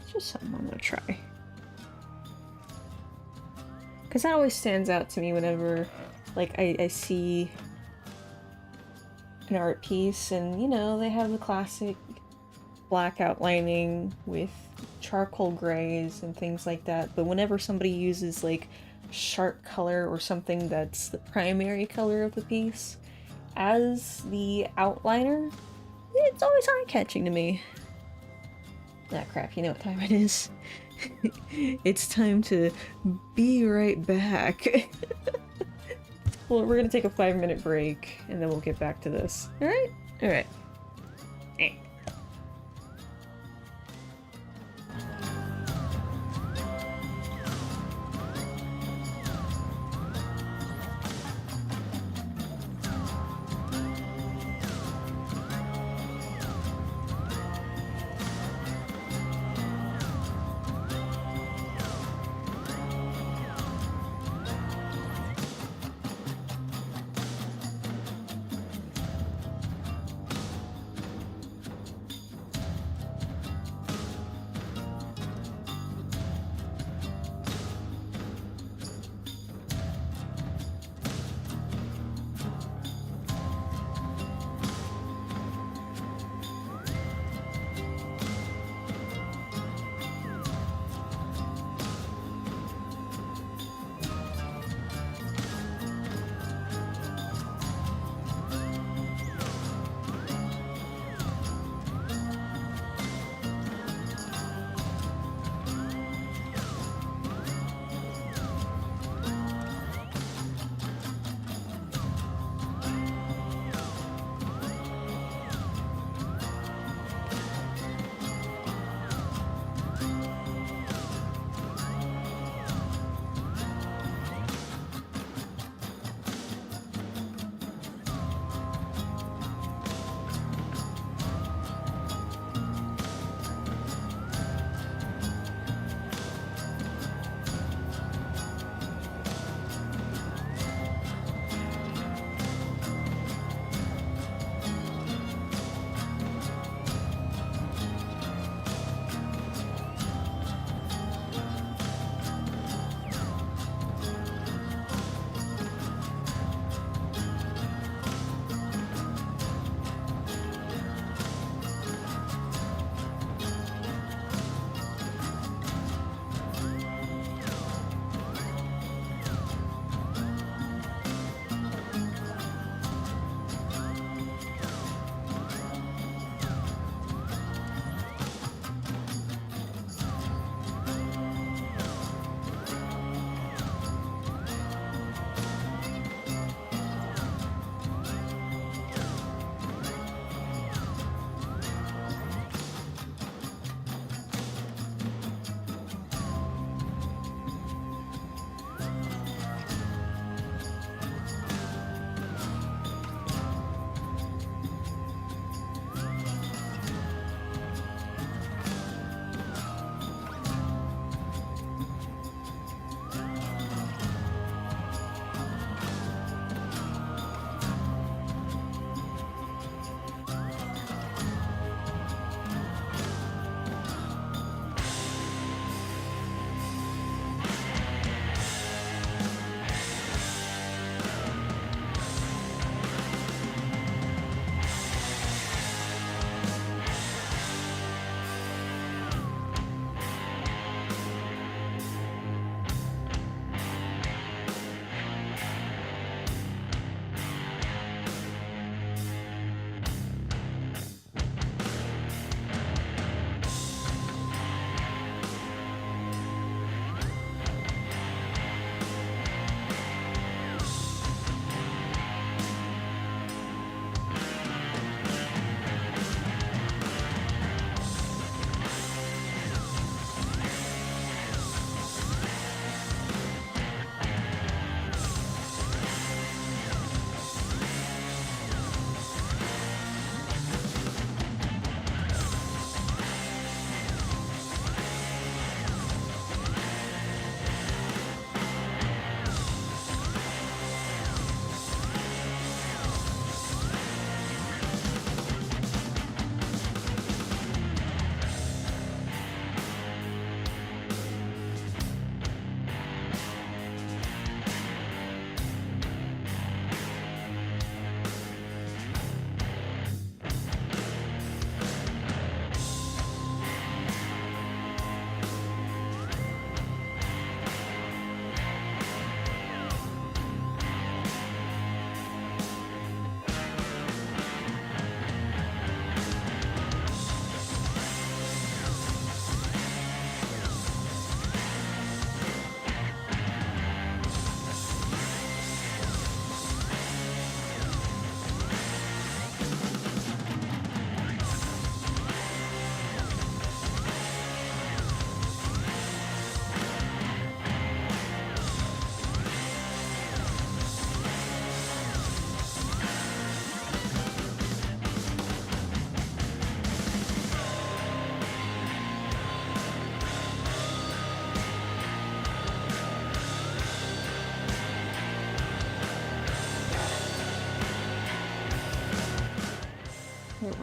It's just something I'm gonna try. Because that always stands out to me whenever, like, I see an art piece and, you know, they have the classic black outlining with charcoal grays and things like that, but whenever somebody uses, like, sharp color or something that's the primary color of the piece as the outliner, it's always eye-catching to me. Ah, crap, you know what time it is. It's time to be right back. Well, we're gonna take a 5-minute break and then we'll get back to this. Alright? Alright.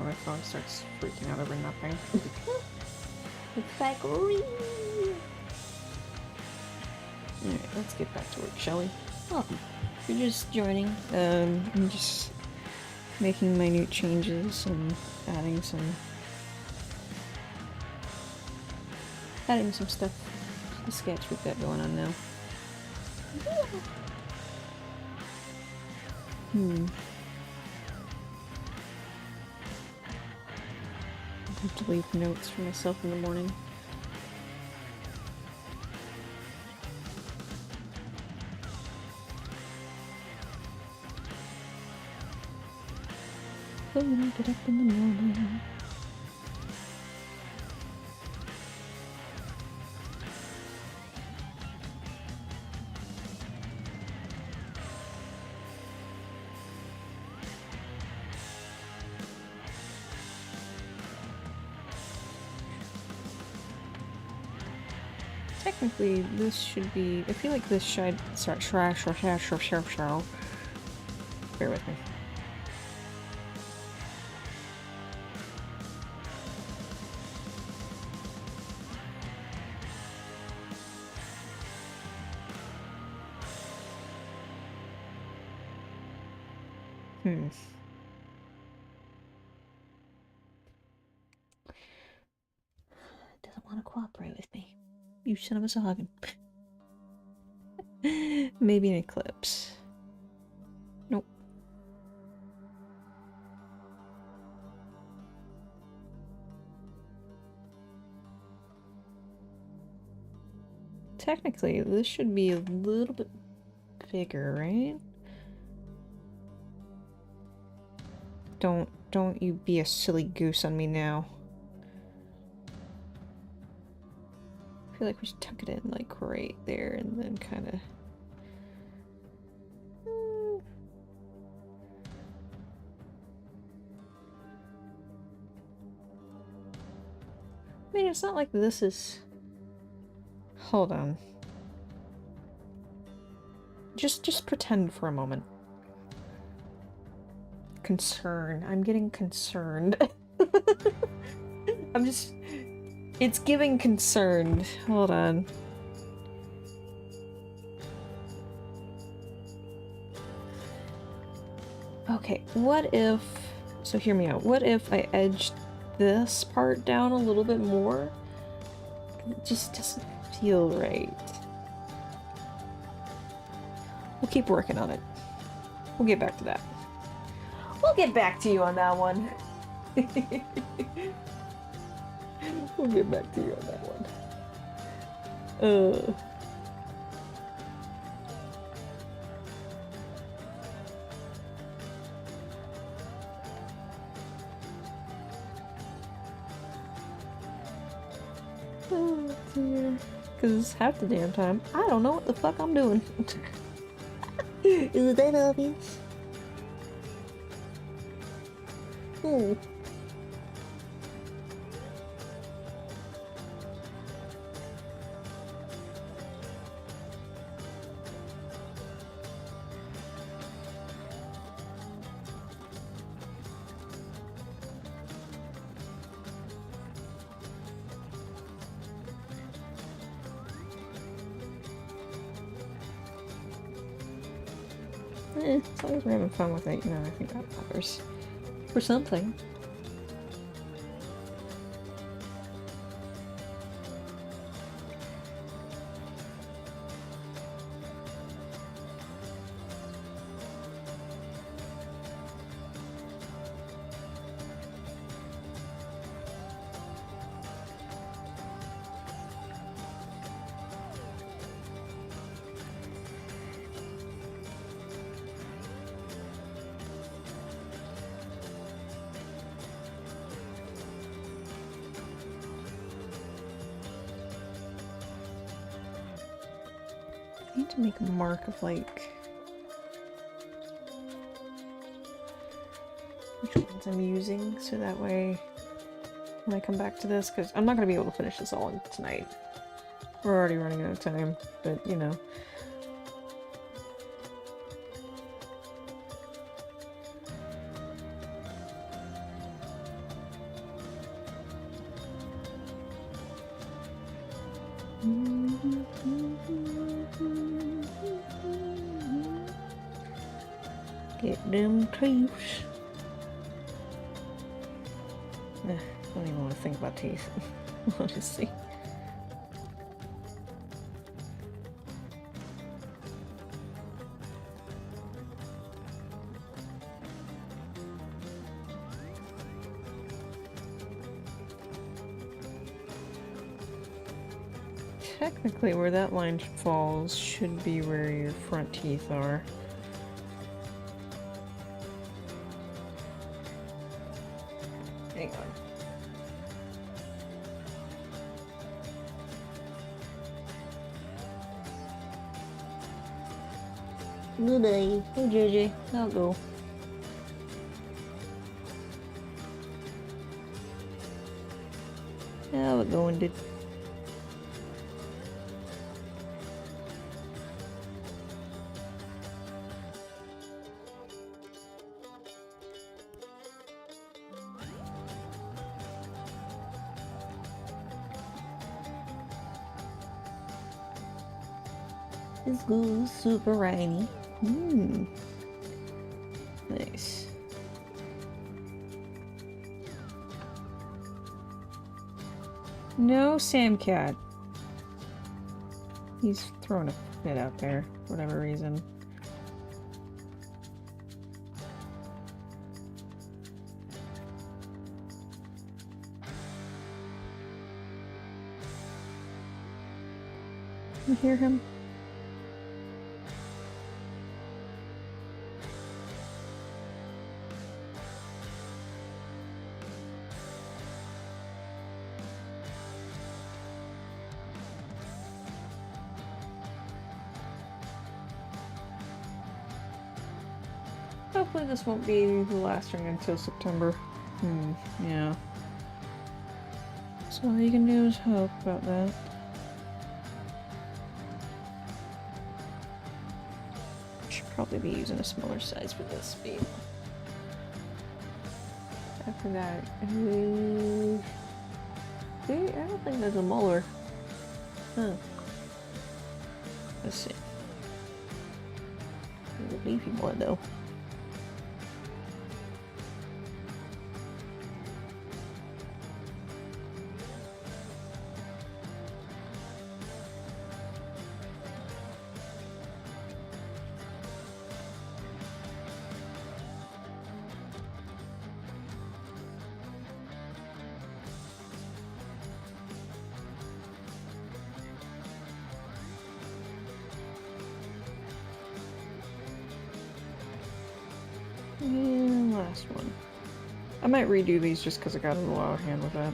my phone starts freaking out over nothing. Exactly. Alright, let's get back to work, shall we? Welcome. You're just joining. I'm just making minute changes and adding some stuff to the sketch we've got going on now. I have to leave notes for myself in the morning. So when I get up in the morning. Technically, this should be. I feel like this should. Sorry, bear with me. Doesn't want to cooperate with me. You son of a soggin. Maybe an eclipse. Nope. Technically, this should be a little bit bigger, right? Don't you be a silly goose on me now. I feel like we should tuck it in like right there and then kind of. I mean, it's not like this is. Hold on. Just pretend for a moment. Concern. I'm getting concerned. I'm just. It's giving concerned. Hold on. Okay, what if... So hear me out. What if I edged this part down a little bit more? It just doesn't feel right. We'll keep working on it. We'll get back to that. We'll get back to you on that one. We'll get back to you on that one. Oh dear. Because half the damn time, I don't know what the fuck I'm doing. Is that obvious? As long as we're having fun with it, you know, I think that matters. For something. I need to make a mark of like which ones I'm using, so that way when I come back to this, because I'm not going to be able to finish this all in tonight. We're already running out of time, but you know. Get them teeth. I don't even want to think about teeth. Honestly. Technically, where that line falls should be where your front teeth are. Hang on. Good day. Hey, JJ. I'll go. How it going, dude? It's good, super rainy. Nice. No Sam Cat. He's throwing a fit out there, for whatever reason. You hear him? Hopefully this won't be the last ring until September. Yeah. So all you can do is hope about that. Should probably be using a smaller size for this speed. After that, see, I don't think there's a molar. Huh. Let's see. There's a leafy one though. And last one. I might redo these just because I got a little out of hand with that.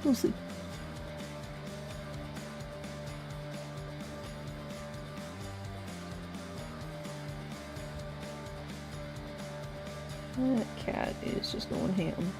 We'll see. That cat is just going ham.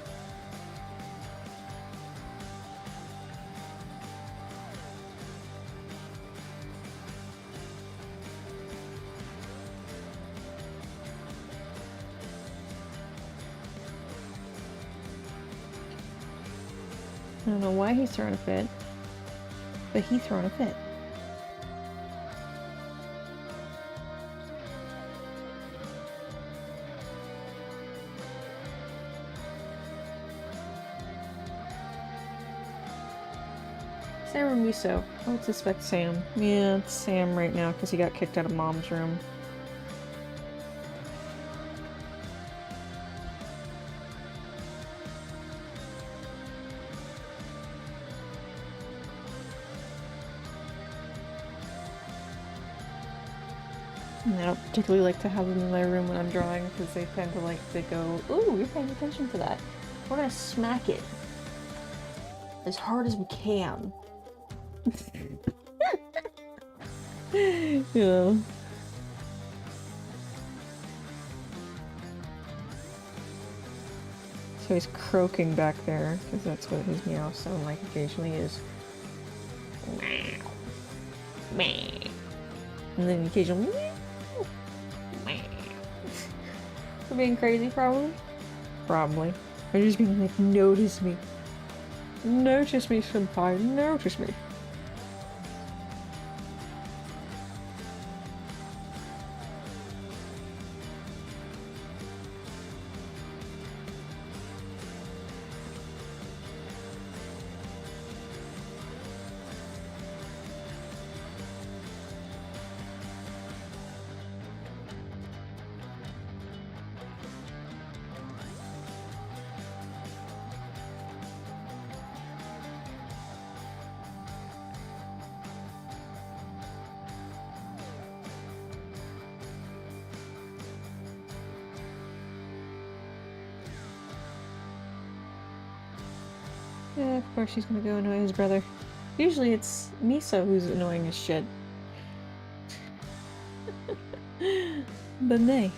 I don't know why he's throwing a fit, but he's throwing a fit. Sam or Miso? I would suspect Sam. Yeah, it's Sam right now because he got kicked out of Mom's room. I don't particularly like to have them in my room when I'm drawing because they tend to like to go, ooh, you're paying attention to that. We're gonna smack it as hard as we can. Yeah. So he's croaking back there because that's what his meow sound like occasionally is. And then occasionally. For being crazy, probably. Probably. Or just being like, notice me. Notice me, senpai, notice me. Yeah, of course he's gonna go annoy his brother. Usually it's Miso who's annoying as shit. But nay.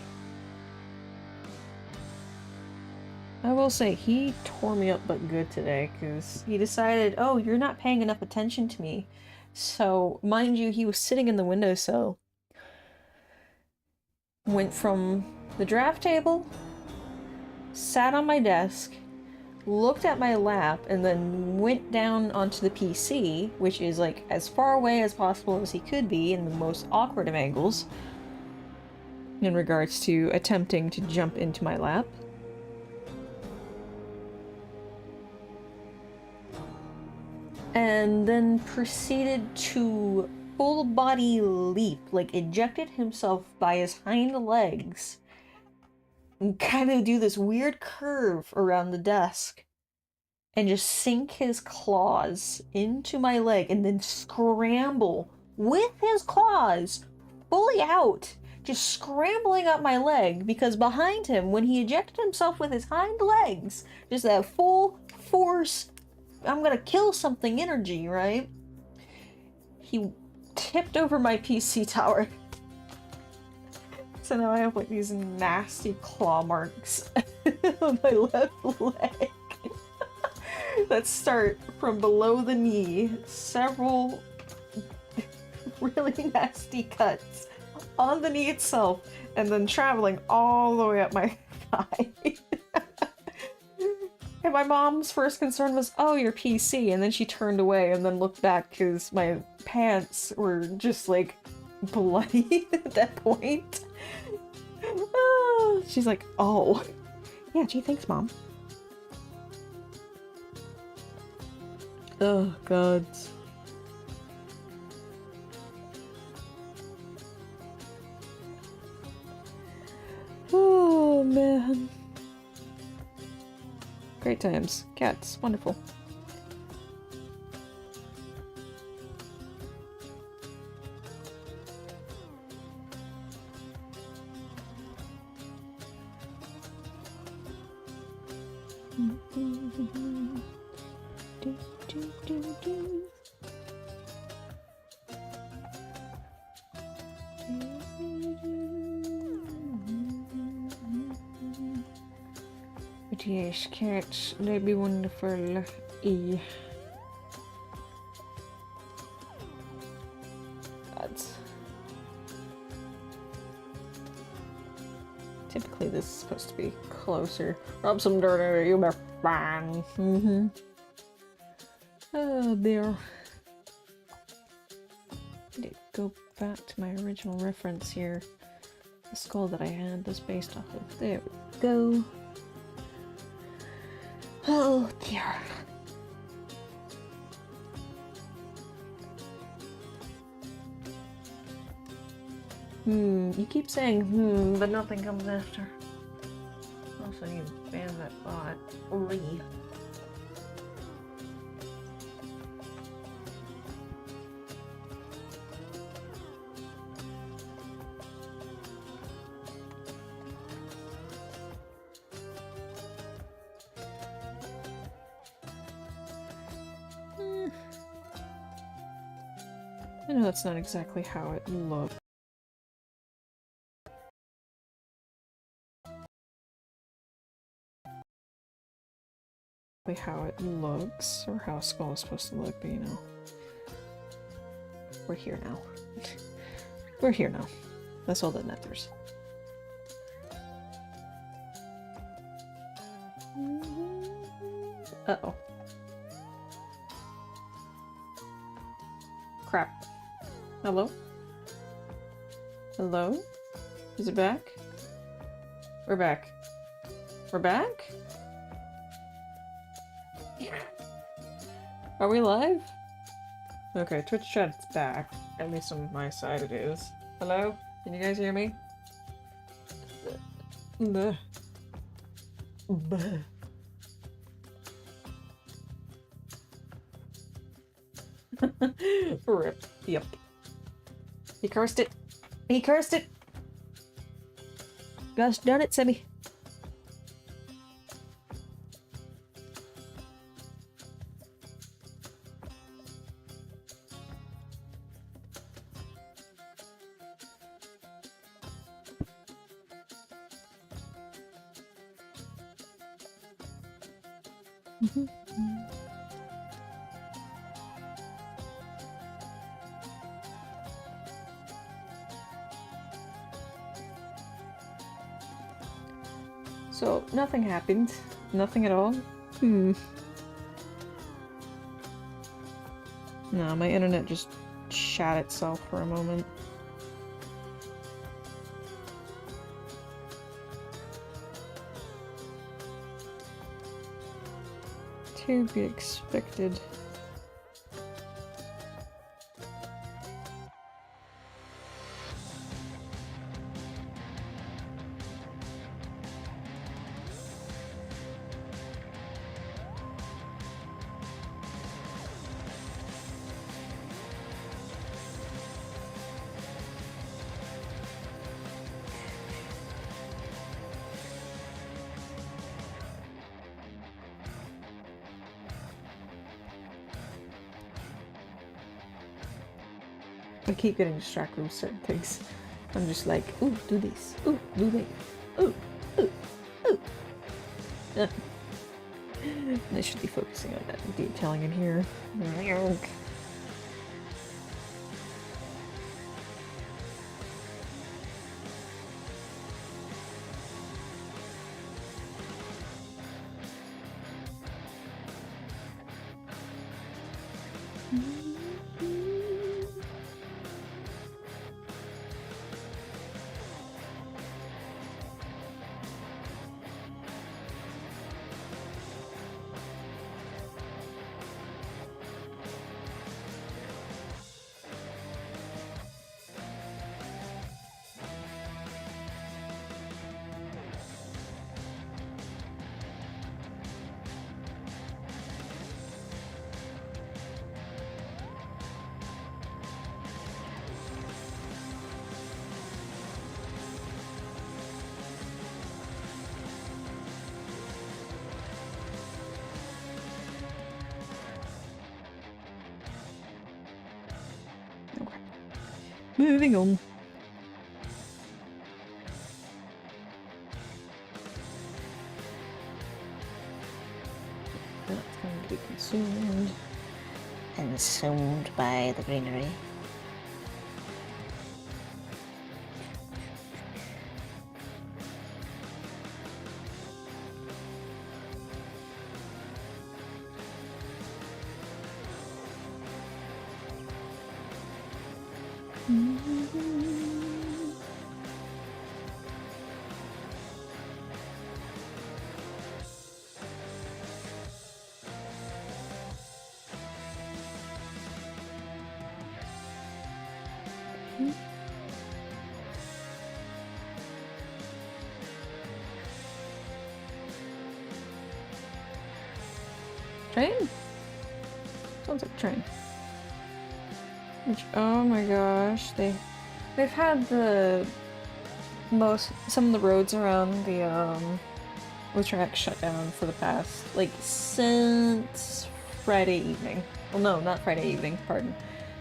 I will say, he tore me up but good today, because he decided, oh, you're not paying enough attention to me. So, mind you, he was sitting in the windowsill. Went from the draft table, sat on my desk, looked at my lap, and then went down onto the PC, which is like as far away as possible as he could be in the most awkward of angles in regards to attempting to jump into my lap. And then proceeded to full body leap, like ejected himself by his hind legs and kind of do this weird curve around the desk and just sink his claws into my leg and then scramble with his claws fully out, just scrambling up my leg, because behind him, when he ejected himself with his hind legs, just that full force I'm gonna kill something energy, right? He tipped over my PC tower. So now I have like these nasty claw marks on my left leg that start from below the knee, several really nasty cuts on the knee itself, and then traveling all the way up my thigh. And my mom's first concern was, oh, your PC, and then she turned away and then looked back because my pants were just like bloody at that point. She's like, oh. Yeah, gee, thanks, Mom. Oh, God. Oh, man. Great times. Cats. Wonderful. But yes, cats, they be wonderful. That's... Typically this is supposed to be closer. Rub some dirt in it, you'll be fine. Mm-hmm. Oh dear. I need to go back to my original reference here. The skull that I had was based off of. There we go. Oh dear. You keep saying but nothing comes after. Also need to ban that bot. Lee. I know that's not exactly how it looks. How it looks, or how a skull is supposed to look, but you know. We're here now. We're here now. That's all that matters. Uh-oh. crap. Hello? Hello? Is it back? We're back. We're back? Are we live? Okay, Twitch chat's back. At least on my side it is. Hello? Can you guys hear me? Buh. Buh. Rip. Yep. He cursed it. He cursed it. Gosh darn it, Semi. So, nothing happened. Nothing at all. No, my internet just shat itself for a moment. To be expected. I keep getting distracted with certain things. I'm just like, ooh, do this. Ooh, do that. Ooh, ooh, ooh. I should be focusing on that detailing in here. Moving on. That's going to be consumed. Consumed by the greenery. Train? Sounds like a train. Which, oh my gosh, they've had some of the roads around the track shut down for the past, like, since Friday evening. Well, no, not Friday evening, pardon.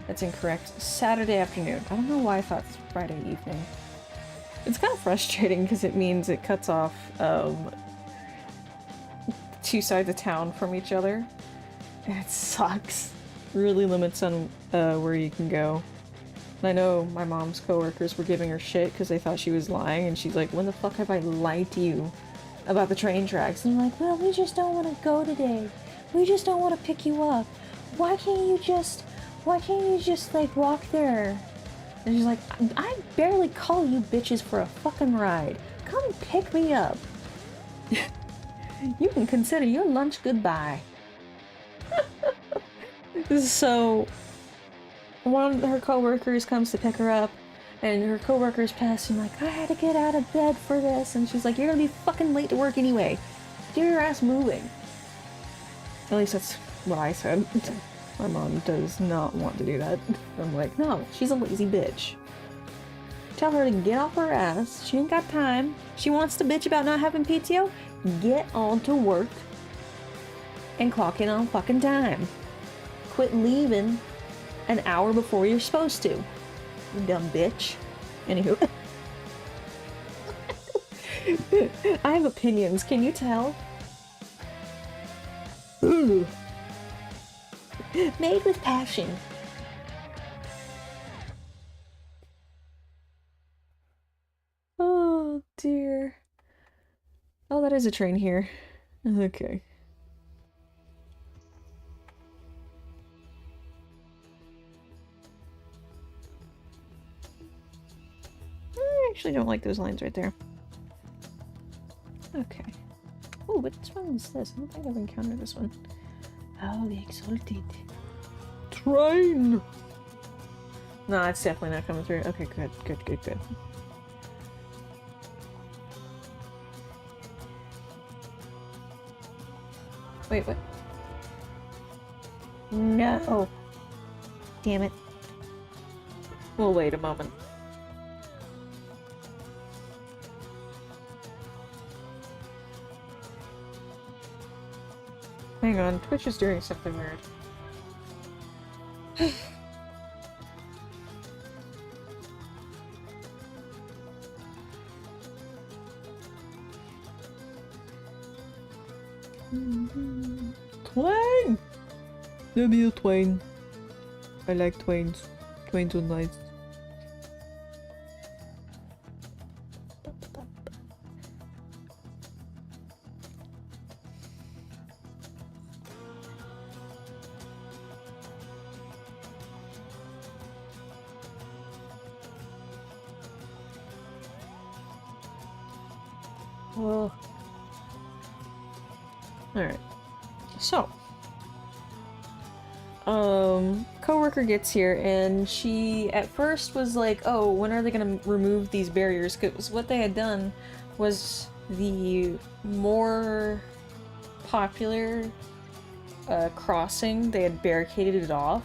That's incorrect. Saturday afternoon. I don't know why I thought it was Friday evening. It's kind of frustrating because it means it cuts off, two sides of town from each other. And it sucks. Really limits on where you can go. And I know my mom's coworkers were giving her shit because they thought she was lying, and she's like, when the fuck have I lied to you about the train tracks? And I'm like, well, we just don't want to go today. We just don't want to pick you up. Why can't you just Why can't you just, like, walk there? And she's like, I barely call you bitches for a fucking ride. Come pick me up. You can consider your lunch goodbye. So, one of her coworkers comes to pick her up, and her coworker's passing like, I had to get out of bed for this, and she's like, you're gonna be fucking late to work anyway. Get your ass moving. At least that's what I said. My mom does not want to do that. I'm like, no, she's a lazy bitch. Tell her to get off her ass. She ain't got time. She wants to bitch about not having PTO. Get on to work and clock in on fucking time. Quit leaving an hour before you're supposed to. You dumb bitch. Anywho. I have opinions, can you tell? Ooh. Made with passion. Oh dear. Oh, that is a train here. Okay. I actually don't like those lines right there. Okay. Oh, which one is this? I don't think I've encountered this one. Oh, the Exalted. Train! No, it's definitely not coming through. Okay, good, good, good, good. Wait, what? No! Damn it. We'll wait a moment. Hang on, Twitch is doing something weird. Twain! Let me a Twain. I like Twains. Twains are nice. Oh. Alright. So. Coworker gets here and she at first was like, oh, when are they gonna remove these barriers? Because what they had done was the more popular crossing, they had barricaded it off.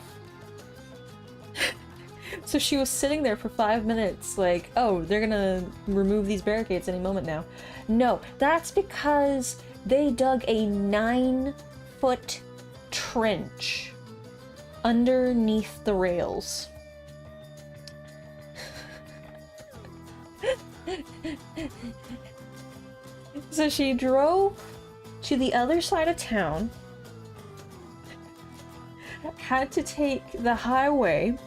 So she was sitting there for 5 minutes like, oh, they're gonna remove these barricades any moment now. No, that's because they dug a 9-foot trench underneath the rails. So she drove to the other side of town, had to take the highway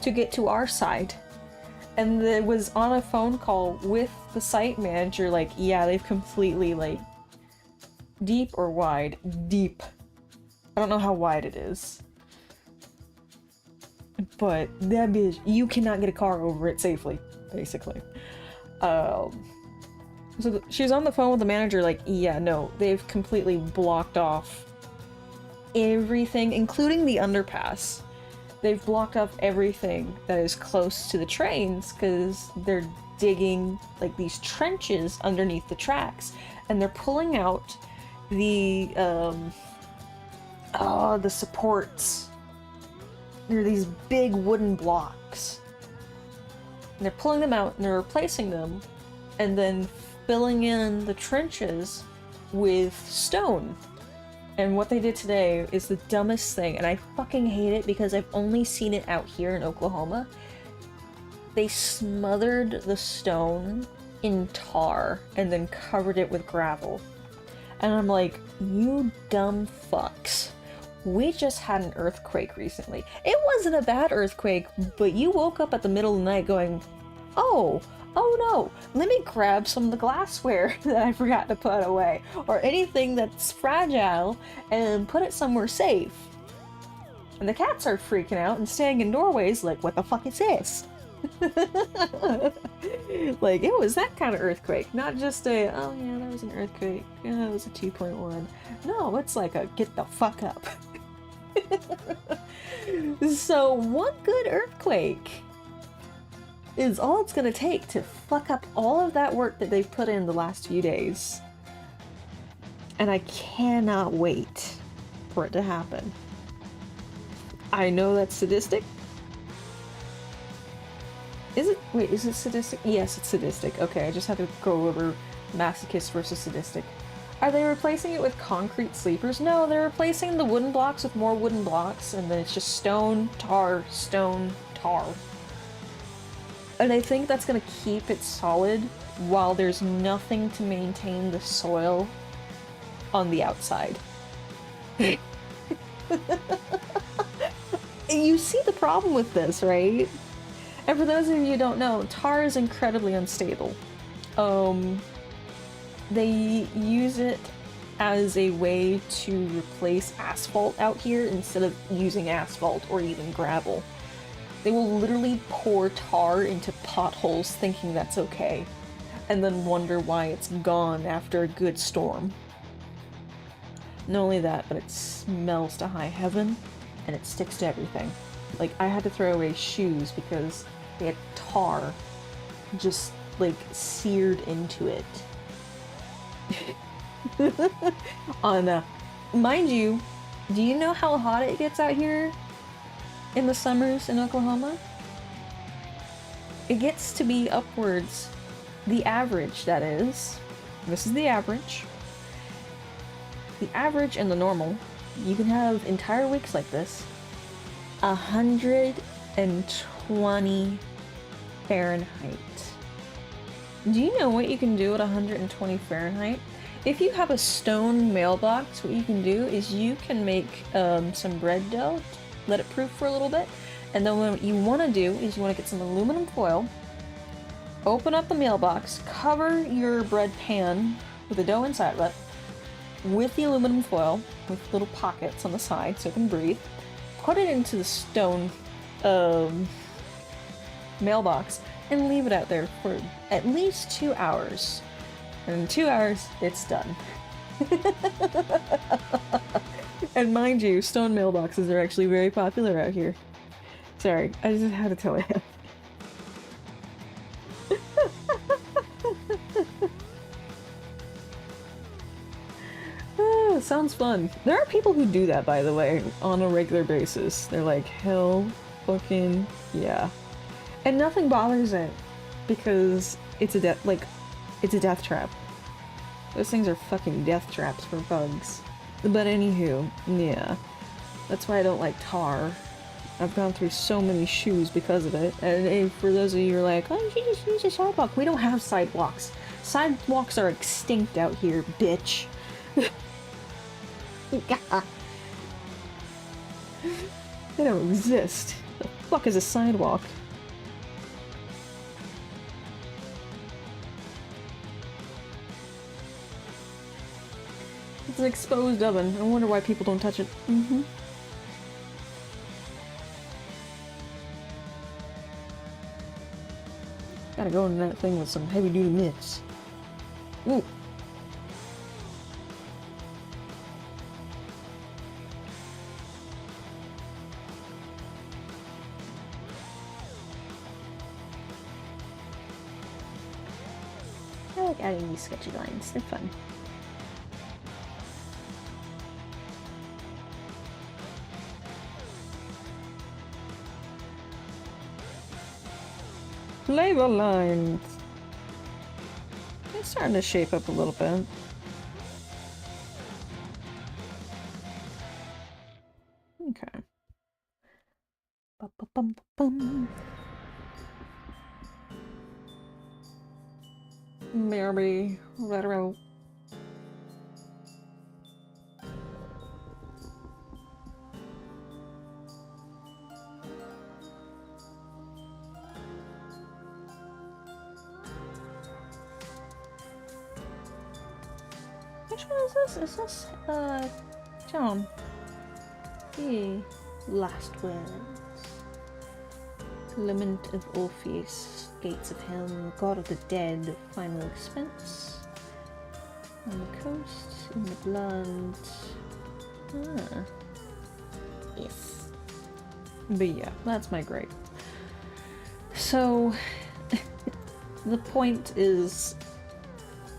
to get to our side, and then was on a phone call with the site manager like, yeah, they've completely, like, deep or wide? Deep. I don't know how wide it is. But that bitch, you cannot get a car over it safely, basically. So she was on the phone with the manager like, yeah, no, they've completely blocked off everything, including the underpass. They've blocked off everything that is close to the trains because they're digging like these trenches underneath the tracks, and they're pulling out the supports. They're these big wooden blocks, and they're pulling them out and they're replacing them, and then filling in the trenches with stone. And what they did today is the dumbest thing, and I fucking hate it because I've only seen it out here in Oklahoma. They smothered the stone in tar and then covered it with gravel. And I'm like, you dumb fucks. We just had an earthquake recently. It wasn't a bad earthquake, but you woke up at the middle of the night going, oh no, let me grab some of the glassware that I forgot to put away, or anything that's fragile, and put it somewhere safe. And the cats are freaking out and staying in doorways like, what the fuck is this? Like, it was that kind of earthquake, not just a, oh yeah, that was an earthquake, yeah, it was a 2.1. No, it's like a get the fuck up. So, one good earthquake is all it's gonna take to fuck up all of that work that they've put in the last few days. And I cannot wait for it to happen. I know that's sadistic. Is it? Wait, is it sadistic? Yes, it's sadistic. Okay, I just had to go over masochist versus sadistic. Are they replacing it with concrete sleepers? No, they're replacing the wooden blocks with more wooden blocks, and then it's just stone, tar, stone, tar. And I think that's gonna keep it solid while there's nothing to maintain the soil on the outside. You see the problem with this, right? And for those of you who don't know, tar is incredibly unstable. They use it as a way to replace asphalt out here instead of using asphalt or even gravel. They will literally pour tar into potholes thinking that's okay, and then wonder why it's gone after a good storm. Not only that, but it smells to high heaven, and it sticks to everything. Like, I had to throw away shoes because they had tar just, like, seared into it. Mind you, do you know how hot it gets out here in the summers in Oklahoma? It gets to be upwards, the average, that is. This is the average. The average and the normal, you can have entire weeks like this, 120 Fahrenheit. Do you know what you can do at 120 Fahrenheit? If you have a stone mailbox, what you can do is you can make some bread dough, let it proof for a little bit, and then what you want to do is you want to get some aluminum foil, open up the mailbox, cover your bread pan with the dough inside of it, with the aluminum foil, with little pockets on the side so it can breathe, put it into the stone mailbox, and leave it out there for at least 2 hours. And in 2 hours, it's done. And mind you, stone mailboxes are actually very popular out here. Sorry, I just had to tell you. Sounds fun. There are people who do that, by the way, on a regular basis. They're like, hell fucking yeah. And nothing bothers it, because it's a death trap. Those things are fucking death traps for bugs. But anywho, yeah. That's why I don't like tar. I've gone through so many shoes because of it. And for those of you who are like, oh, you should just use a sidewalk. We don't have sidewalks. Sidewalks are extinct out here, bitch. They don't exist. The fuck is a sidewalk? It's an exposed oven. I wonder why people don't touch it. Mm-hmm. Gotta go in that thing with some heavy-duty mitts. Ooh. I like adding these sketchy lines. They're fun. Label lines. It's starting to shape up a little bit. Okay. Ba-ba-bum-bum. Maybe retro. Which one is this? Is this John? Hey. Last words. Lament of Orpheus, gates of Helm, god of the dead, final expense. On the coast, in the blood. Ah. Yes. But yeah, that's my gripe. So, the point is,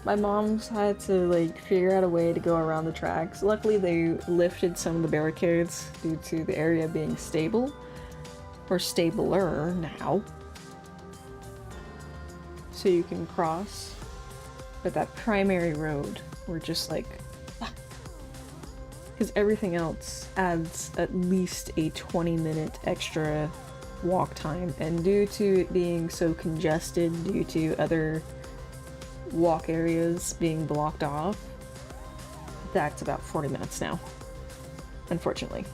my mom's had to like figure out a way to go around the tracks. Luckily, they lifted some of the barricades due to the area being stable, or stabler now, so you can cross. But that primary road, we're just like, because everything else adds at least a 20-minute extra walk time, and due to it being so congested due to other walk areas being blocked off, that's about 40 minutes now, unfortunately.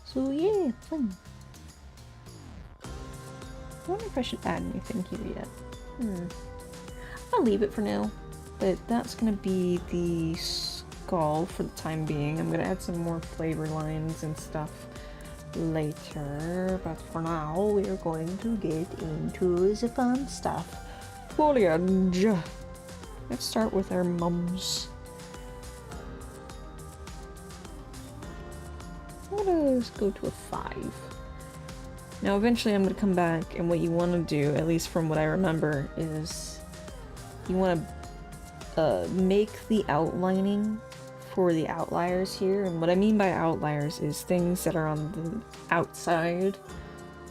So yeah, fun. I wonder if I should add anything here yet. I'll leave it for now, but that's gonna be the skull for the time being. I'm gonna add some more flavor lines and stuff later, but for now we're going to get into the fun stuff. Foliage! Let's start with our mums. Let's go to a 5. Now eventually I'm going to come back, and what you want to do, at least from what I remember, is you want to make the outlining for the outliers here. And what I mean by outliers is things that are on the outside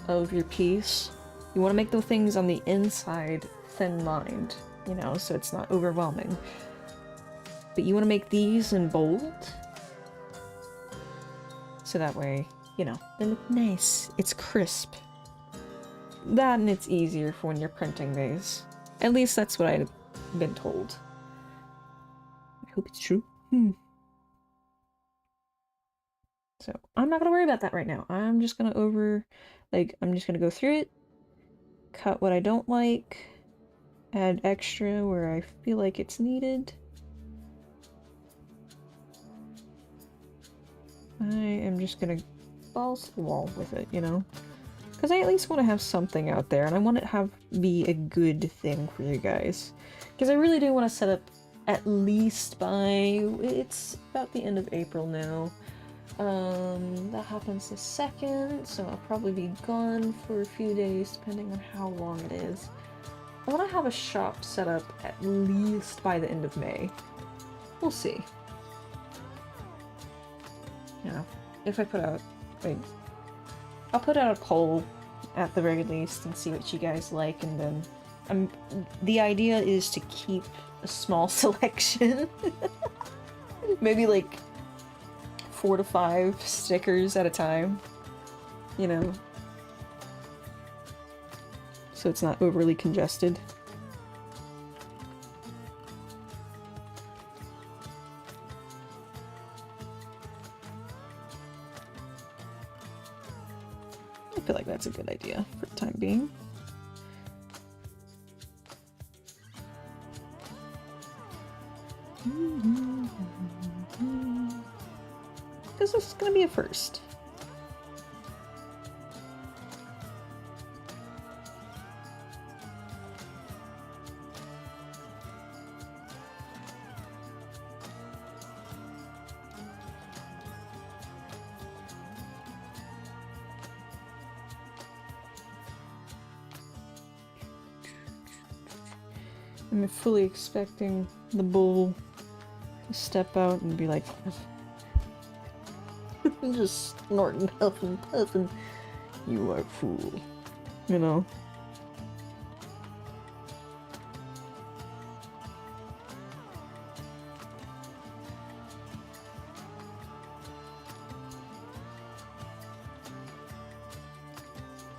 of your piece. You want to make the things on the inside thin-lined, you know, so it's not overwhelming. But you want to make these in bold, so that way, you know, they look nice. It's crisp. That, and it's easier for when you're printing these. At least that's what I've been told. I hope it's true. So, I'm not gonna worry about that right now. I'm just gonna I'm just gonna go through it, cut what I don't like, add extra where I feel like it's needed. I am just gonna balls to the wall with it, you know? Because I at least want to have something out there, and I want it to be a good thing for you guys. Because I really do want to set up at least by... it's about the end of April now. That happens the 2nd, so I'll probably be gone for a few days, depending on how long it is. I want to have a shop set up at least by the end of May. We'll see. You know, if I put out, like, I'll put out a poll at the very least and see what you guys like, and then the idea is to keep a small selection. Maybe like 4 to 5 stickers at a time, you know, so it's not overly congested. I feel like that's a good idea for the time being. Because this is going to be a first. I'm fully expecting the bull to step out and be like, just snorting, huffing, puffing. You are a fool. You know?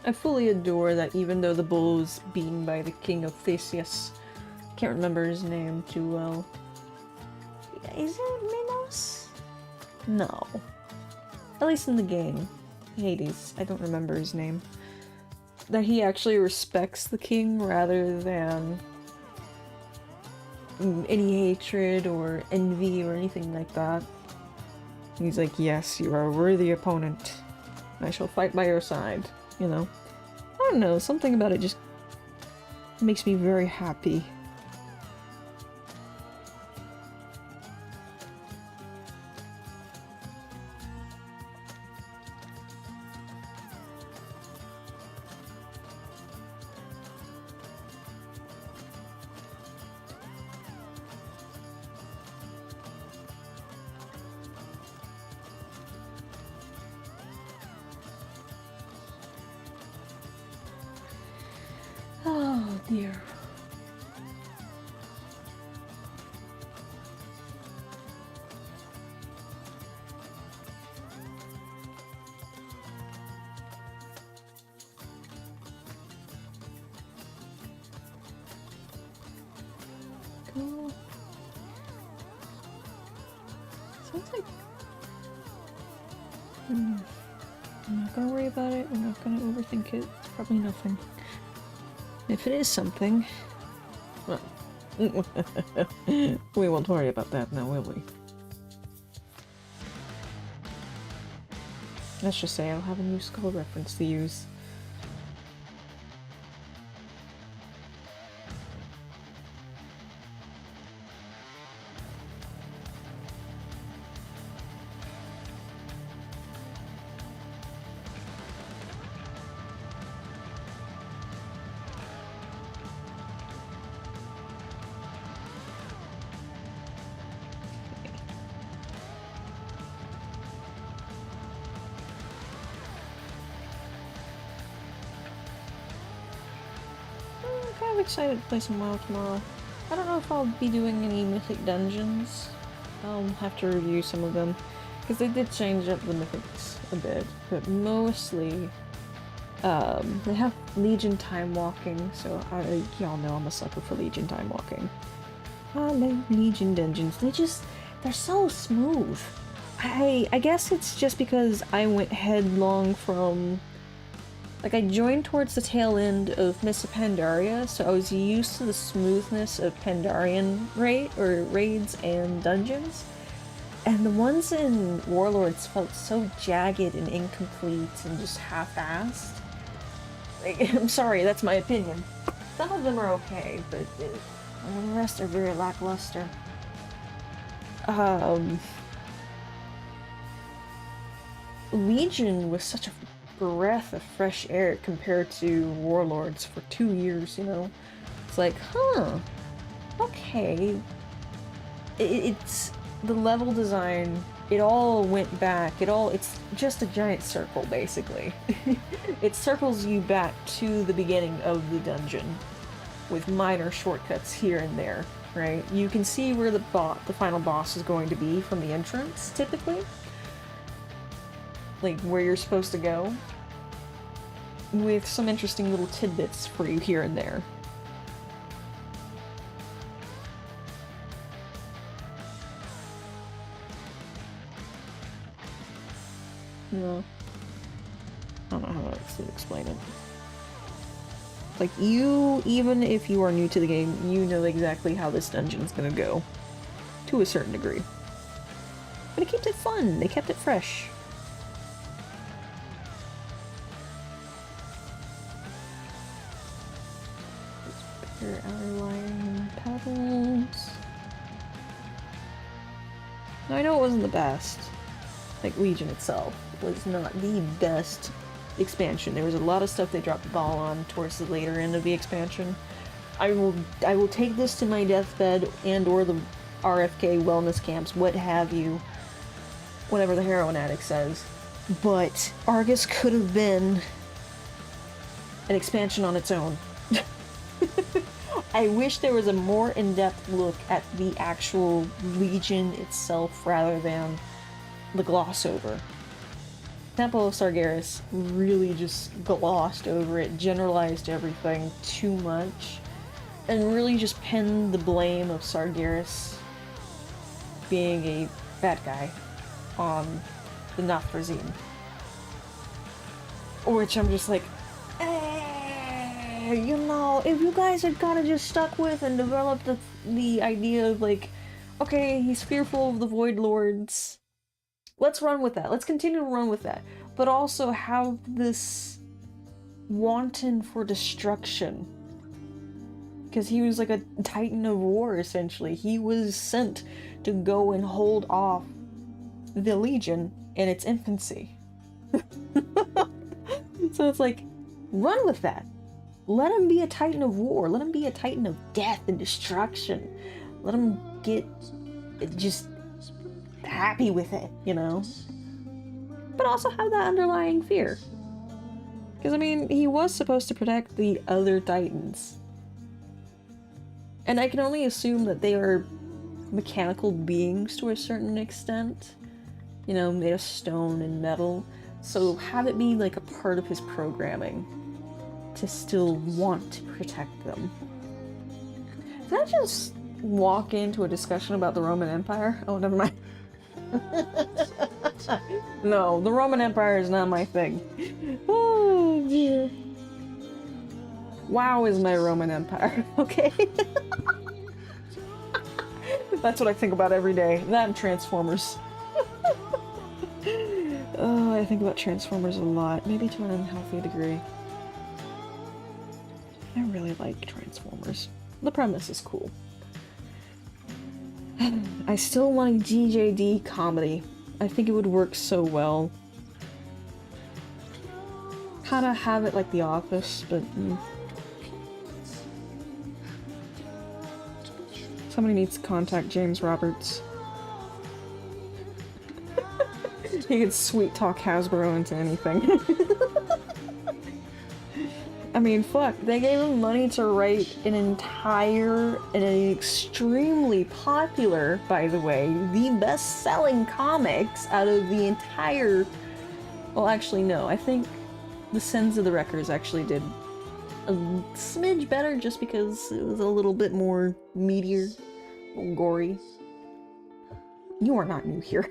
I fully adore that even though the bull was beaten by the king of Theseus, can't remember his name too well, Is it Minos? No. At least in the game. Hades. I don't remember his name. That he actually respects the king rather than any hatred or envy or anything like that. He's like, yes, you are a worthy opponent. I shall fight by your side, you know? I don't know, something about it just makes me very happy. Oh dear. Cool. Sounds like I'm not gonna worry about it, I'm not gonna overthink it. It's probably nothing. If it is something, well, we won't worry about that now, will we? Let's just say I'll have a new skull reference to use. I'm excited to play some WoW tomorrow. I don't know if I'll be doing any mythic dungeons. I'll have to review some of them, because they did change up the mythics a bit, but mostly they have Legion time walking, so y'all know I'm a sucker for Legion time walking. I love Legion dungeons. They're so smooth. I guess it's just because I went headlong from, like, I joined towards the tail end of Mists of Pandaria, so I was used to the smoothness of Pandarian raids and dungeons. And the ones in Warlords felt so jagged and incomplete and just half-assed. Like, I'm sorry, that's my opinion. Some of them are okay, but the rest are very lackluster. Legion was such a breath of fresh air compared to Warlords for 2 years, you know? It's like, huh, okay. It's the level design, it all went back, it's just a giant circle, basically. It circles you back to the beginning of the dungeon, with minor shortcuts here and there, right? You can see where the final boss is going to be from the entrance, typically. Like, where you're supposed to go, with some interesting little tidbits for you here and there. No. I don't know how else to explain it. Like, even if you are new to the game, you know exactly how this dungeon's gonna go. To a certain degree. But it keeps it fun, they kept it fresh. Outlining petals. Now I know it wasn't the best. Like, Legion itself was not the best expansion. There was a lot of stuff they dropped the ball on towards the later end of the expansion. I will take this to my deathbed and or the RFK wellness camps, what have you, whatever the heroin addict says. But Argus could have been an expansion on its own. I wish there was a more in-depth look at the actual Legion itself rather than the gloss over. Temple of Sargeras really just glossed over it, generalized everything too much, and really just pinned the blame of Sargeras being a bad guy on the Nathrezim. Which I'm just like, you know, if you guys had kind of just stuck with and developed the idea of like, okay, he's fearful of the Void Lords, let's run with that. Let's continue to run with that. But also have this wanton for destruction. Because he was like a titan of war, essentially. He was sent to go and hold off the Legion in its infancy. So it's like, run with that. Let him be a titan of war. Let him be a titan of death and destruction. Let him get just happy with it, you know? But also have that underlying fear. Because, I mean, he was supposed to protect the other titans. And I can only assume that they are mechanical beings to a certain extent. You know, made of stone and metal. So have it be like a part of his programming to still want to protect them. Did I just walk into a discussion about the Roman Empire? Oh, never mind. No, the Roman Empire is not my thing. Oh, dear. WoW is my Roman Empire, okay? That's what I think about every day. That and Transformers. Oh, I think about Transformers a lot. Maybe to an unhealthy degree. I really like Transformers. The premise is cool. I still want a GJD comedy. I think it would work so well. Kinda have it like The Office, but... Somebody needs to contact James Roberts. He could sweet talk Hasbro into anything. I mean, fuck, they gave him money to write an extremely popular, by the way, the best-selling comics out of the entire... Well, actually, no, I think the Sins of the Wreckers actually did a smidge better just because it was a little bit more meatier, a little gory. You are not new here.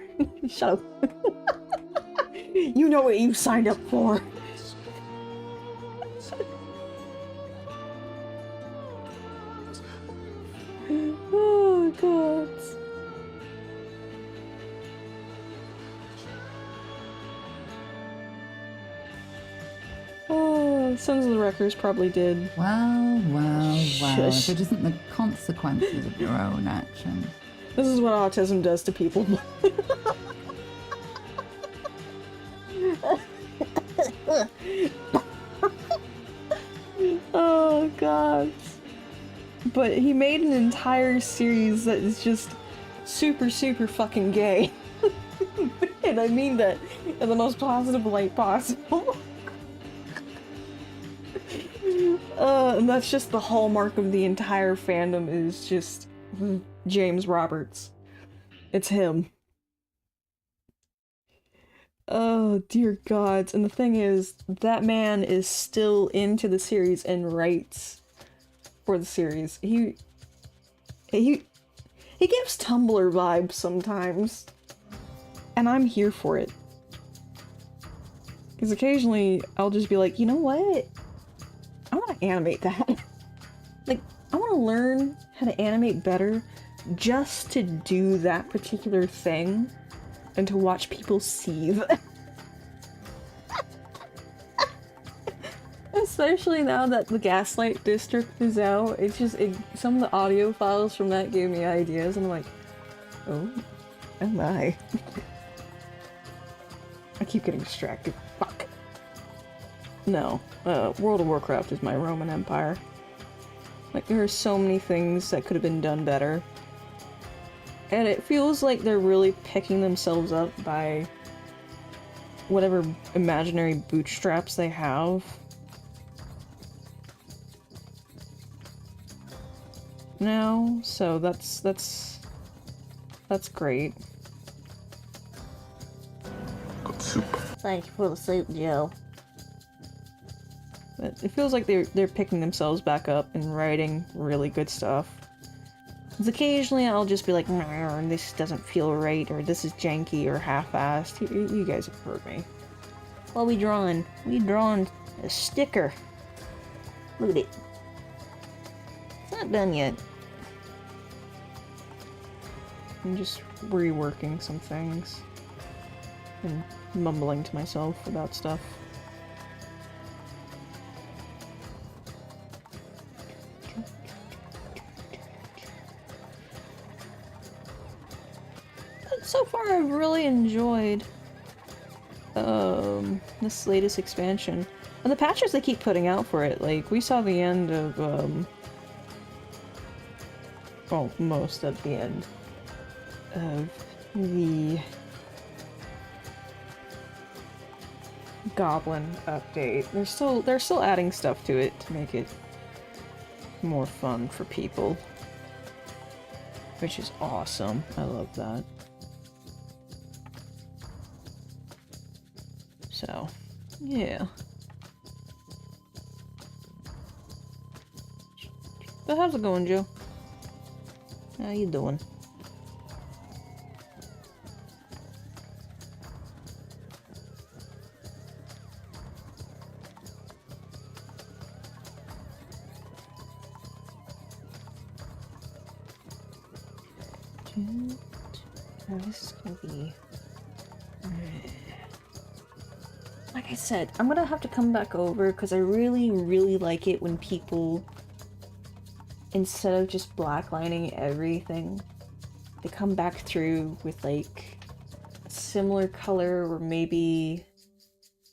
Shut up. You know what you signed up for. Oh, God. Oh, Sons of the Wreckers probably did. Well, Shush. if it isn't the consequences of your own actions. This is what autism does to people. Oh, God. But he made an entire series that is just super, super fucking gay. And I mean that in the most positive light possible. And that's just the hallmark of the entire fandom, is just James Roberts. It's him. Oh, dear gods. And the thing is, that man is still into the series and writes for the series. He gives Tumblr vibes sometimes. And I'm here for it. Because occasionally I'll just be like, you know what? I want to animate that. Like, I want to learn how to animate better just to do that particular thing and to watch people seethe. Especially now that the Gaslight District is out, it's just, some of the audio files from that gave me ideas, and I'm like, oh my. I keep getting distracted. Fuck. No, World of Warcraft is my Roman Empire. Like, there are so many things that could have been done better. And it feels like they're really picking themselves up by whatever imaginary bootstraps they have. Now, so that's great. Got soup. Thank you for the soup, Joe. But it feels like they're picking themselves back up and writing really good stuff. 'Cause occasionally I'll just be like, "Nah, this doesn't feel right, or this is janky or half-assed. You guys have heard me. What we drawing? We drawing a sticker. Look at it. It's not done yet. I'm just reworking some things and mumbling to myself about stuff. But so far I've really enjoyed this latest expansion. And the patches they keep putting out for it, like, we saw the end of, well, most of the end of the Goblin update. They're still adding stuff to it to make it more fun for people. Which is awesome. I love that. So, yeah. But how's it going, Joe? How you doing? Oh, this is gonna be... Like I said, I'm gonna have to come back over because I really, really like it when people, instead of just blacklining everything, they come back through with like a similar color or maybe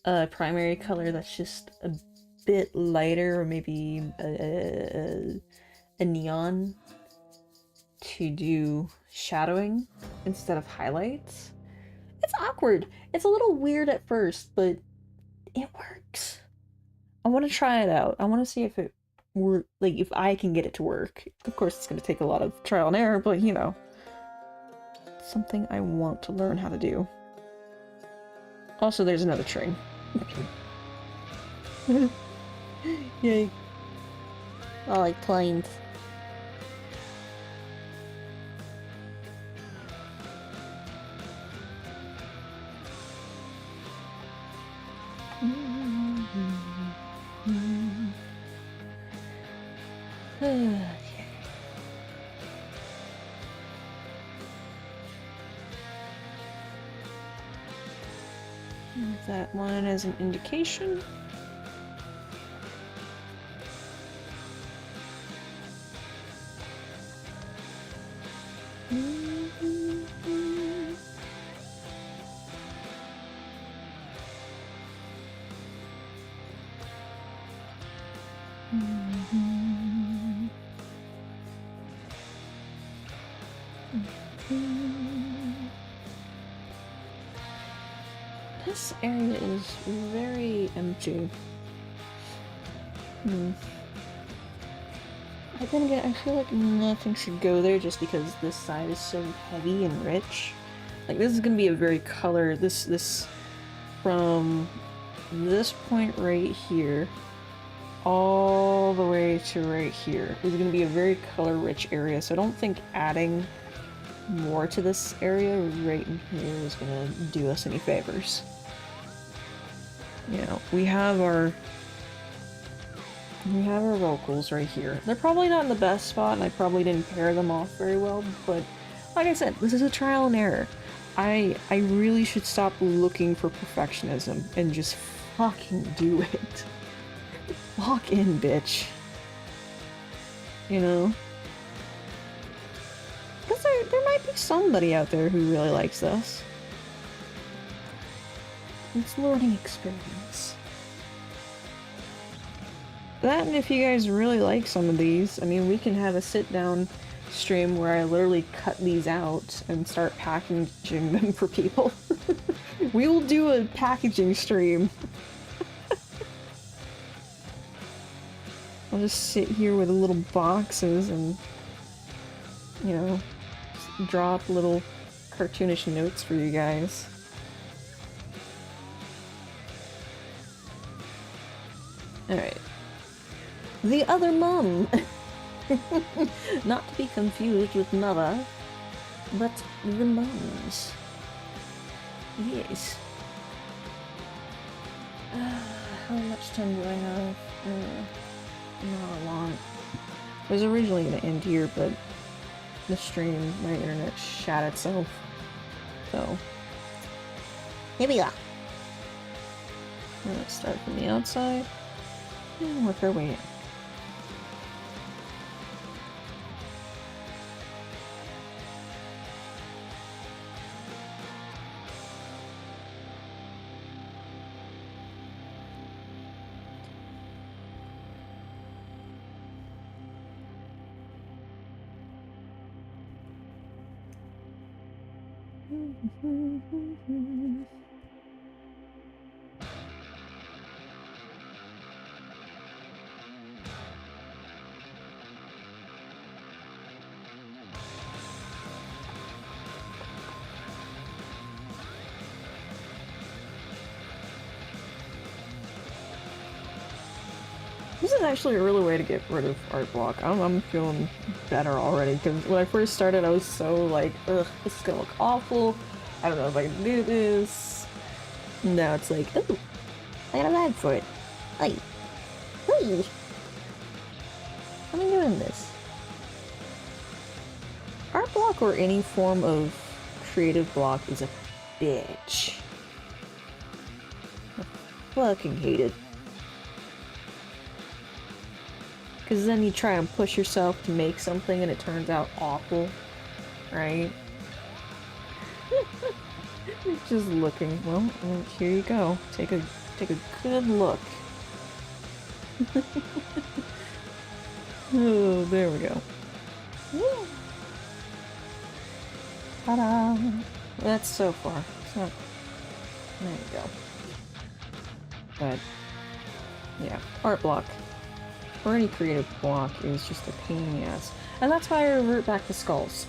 a primary color that's just a bit lighter, or maybe a neon to do shadowing instead of highlights. It's awkward. It's a little weird at first, but it works. I want to try it out. I want to see if it work, like if I can get it to work. Of course, it's going to take a lot of trial and error, but you know, it's something I want to learn how to do. Also, there's another train. Yay. I like planes. That one as an indication. This area is very empty. But then again, I feel like nothing should go there just because this side is so heavy and rich. Like, this is gonna be a very color, this from this point right here all the way to right here is gonna be a very color-rich area, so I don't think adding more to this area right in here is gonna do us any favors. You know, we have our vocals right here. They're probably not in the best spot, and I probably didn't pair them off very well, but like I said, this is a trial and error. I really should stop looking for perfectionism and just fucking do it. Walk in, bitch. You know? Because there might be somebody out there who really likes this. It's a learning experience. That, and if you guys really like some of these, I mean, we can have a sit-down stream where I literally cut these out and start packaging them for people. We will do a packaging stream. I'll just sit here with little boxes and, you know, just drop little cartoonish notes for you guys. Alright. The other mum! Not to be confused with mother, but the mums. Yes. How much time do I have? Not a lot. I was originally going to end here, but the stream, my internet shat itself. So, Here we go. let's start from the outside and work our way in. This is actually a really way to get rid of art block. I'm feeling better already, because when I first started I was so like, ugh, this is gonna look awful. I don't know if I can do this. Now it's like, Ooh, I got a ride for it. Oi. Oi. I'm doing this. art block or any form of creative block is a bitch. I fucking hate it. Because then you try and push yourself to make something and it turns out awful, right? Just looking. Well, here you go. Take a good look. Oh, there we go. Ta-da! That's so far. So, there you go. But yeah, art block or any creative block is just a pain in the ass. And that's why I revert back to skulls.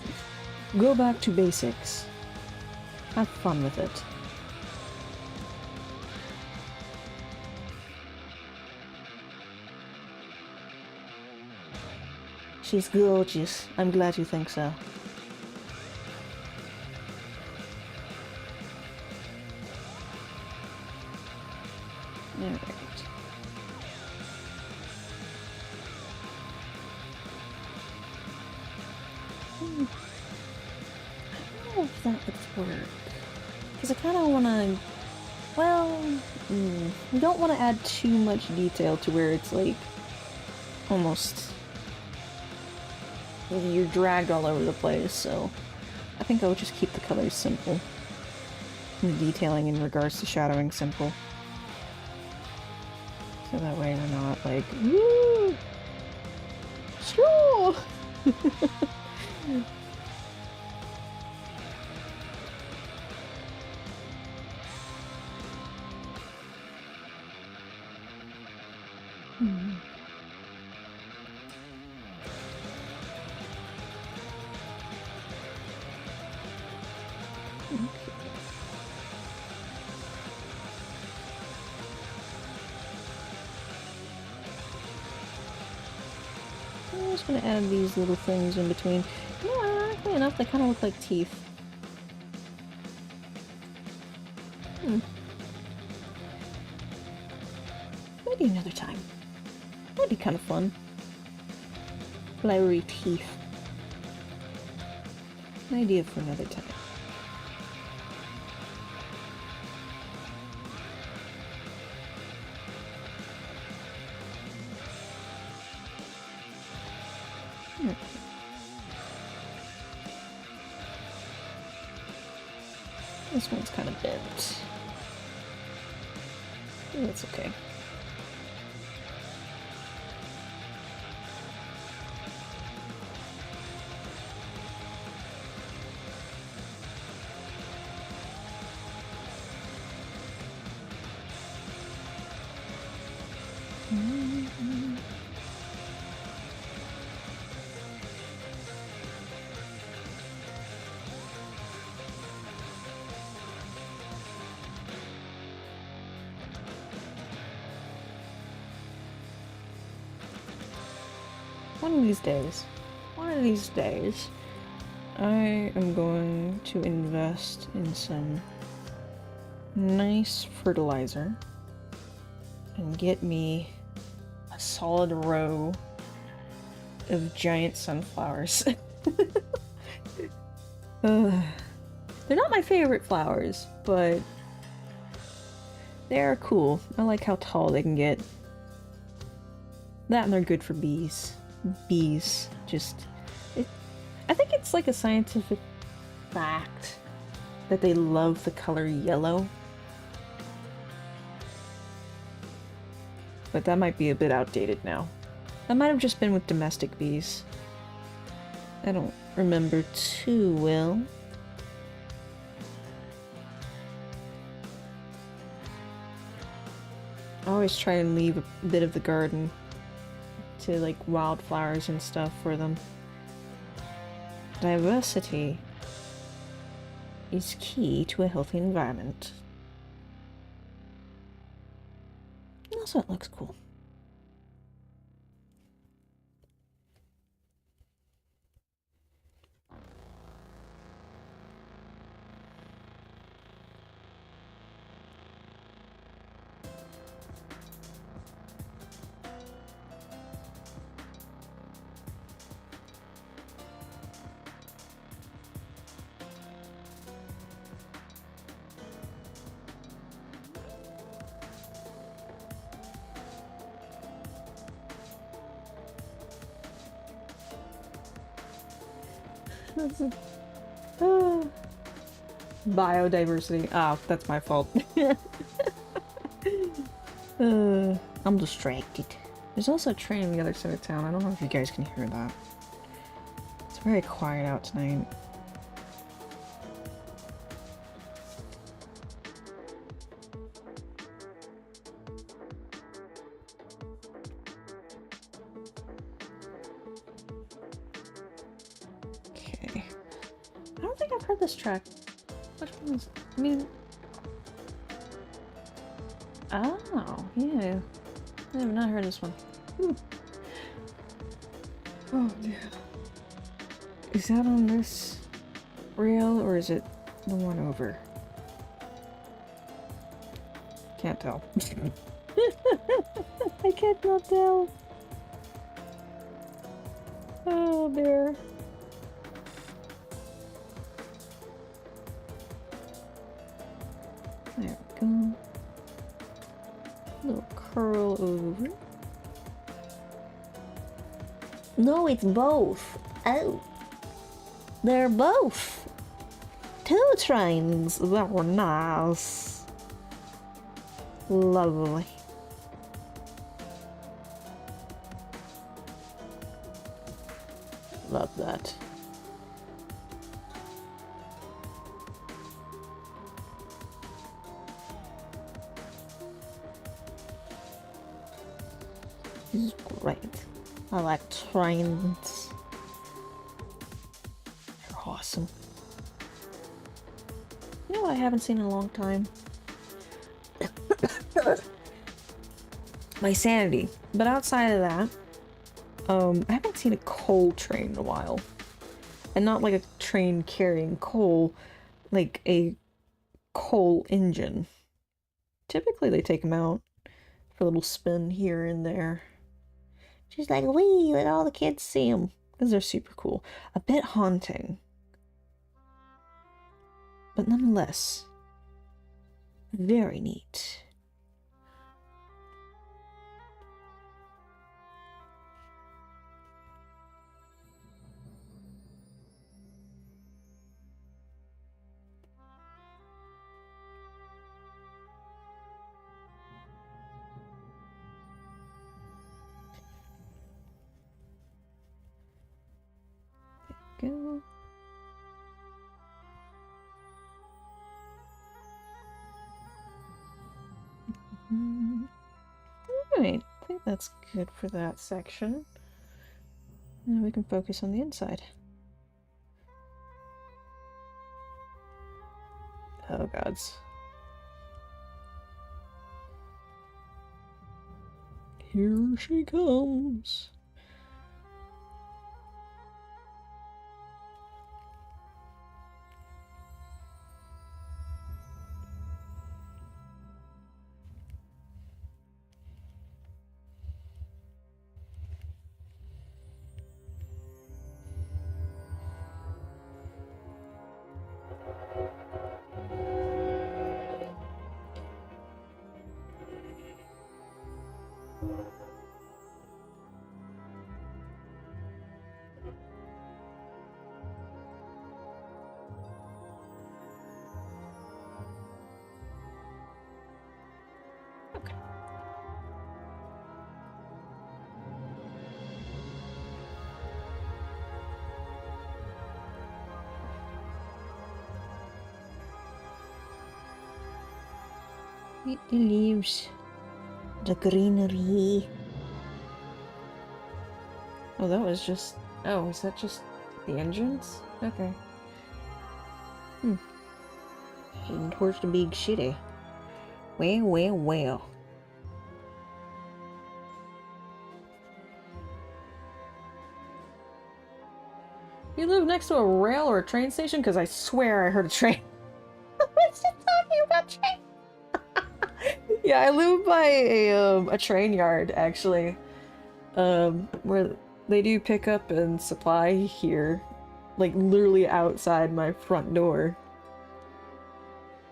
Go back to basics. Have fun with it. She's gorgeous. I'm glad you think so. Alright. I don't know if that would work. Because I kind of want to... Well... we don't want to add too much detail to where it's like... almost... you're dragged all over the place, so... I think I would just keep the colors simple. And the detailing in regards to shadowing simple. So that way we're not like, woo! Sure! I'm just gonna add these little things in between. You know, ironically enough, they kind of look like teeth. Maybe another time. That'd be kind of fun. Flowery teeth. An idea for another time. This one's kind of bent. That's okay. one of these days, I am going to invest in some nice fertilizer and get me a solid row of giant sunflowers. They're not my favorite flowers, but they're cool. I like how tall they can get. That and they're good for bees. Bees just... I think it's like a scientific fact that they love the color yellow. But that might be a bit outdated now. That might have just been with domestic bees. I don't remember too well. I always try and leave a bit of the garden to like wildflowers and stuff for them. Diversity is key to a healthy environment. And also, it looks cool. Biodiversity. Oh, that's my fault. I'm distracted. There's also a train on the other side of town. I don't know if you guys can hear that. It's very quiet out tonight. Okay. I don't think I've heard this track. Which one is... I mean... Oh, yeah. I have not heard this one. Oh, dear. Is that on this rail, or is it the one over? Can't tell. I cannot tell. Oh, dear. There we go. Little curl over. No, it's both. Oh. They're both. Two trains. That were nice. Lovely. Love that. This is great. I like trains. They're awesome. You know what I haven't seen in a long time? My sanity. But outside of that, I haven't seen a coal train in a while. And not like a train carrying coal, like a coal engine. Typically they take them out for a little spin here and there. She's like, wee, let all the kids see them. Because they're super cool. A bit haunting. But nonetheless, very neat. Go. Alright, I think that's good for that section. Now we can focus on the inside. Oh gods. Here she comes. The leaves. The greenery. Oh, that was just... Oh, is that just the entrance? Okay. Heading towards the big city. Well. You live next to a rail or a train station? Because I swear I heard a train. What's it talking about train? Yeah, I live by a train yard, actually. Where they do pick up and supply here. Like, literally outside my front door.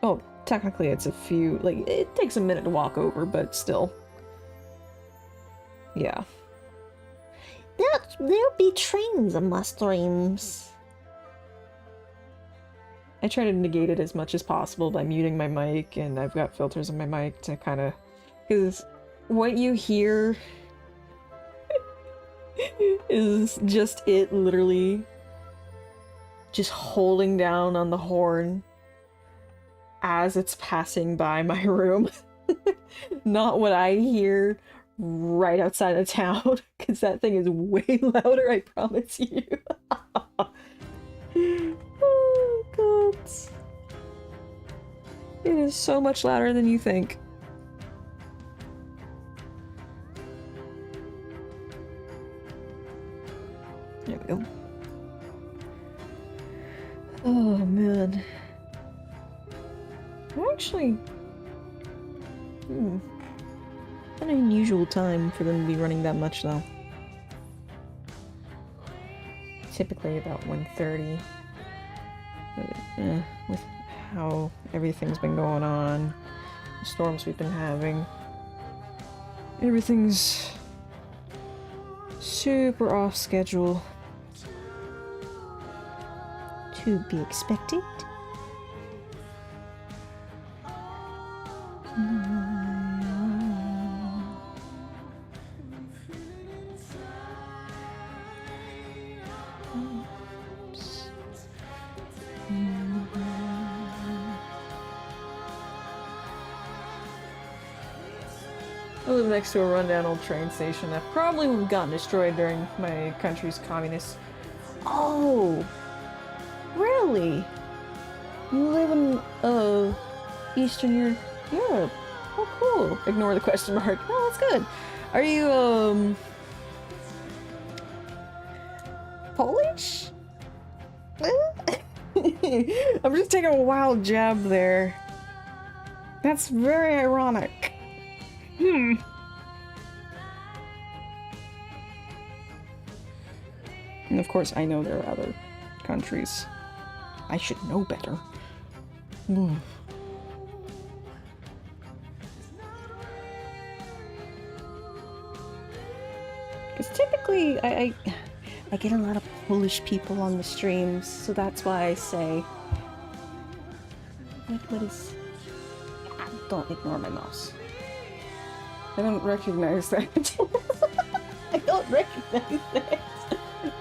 Oh, technically it's a few... Like, it takes a minute to walk over, but still. Yeah. There'll be trains in my streams. I try to negate it as much as possible by muting my mic, and I've got filters on my mic to kind of... Because what you hear is just it literally just holding down on the horn as it's passing by my room. Not what I hear right outside of town, because that thing is way louder, I promise you. Oh, God. It is so much louder than you think. There we go. Oh, man. Actually... An unusual time for them to be running that much, though. Typically about 1:30. With how everything's been going on, the storms we've been having, everything's super off schedule. To be expected. I live next to a rundown old train station that probably would have gotten destroyed during my country's communist. Oh! Really? You live in, Eastern Europe. Oh, cool. Ignore the question mark. Oh, that's good. Are you, Polish? I'm just taking a wild jab there. That's very ironic. And of course, I know there are other countries. I should know better. Because typically, I get a lot of Polish people on the streams, so that's why I say... What is... Don't ignore my mouse. I don't recognize that. I don't recognize that.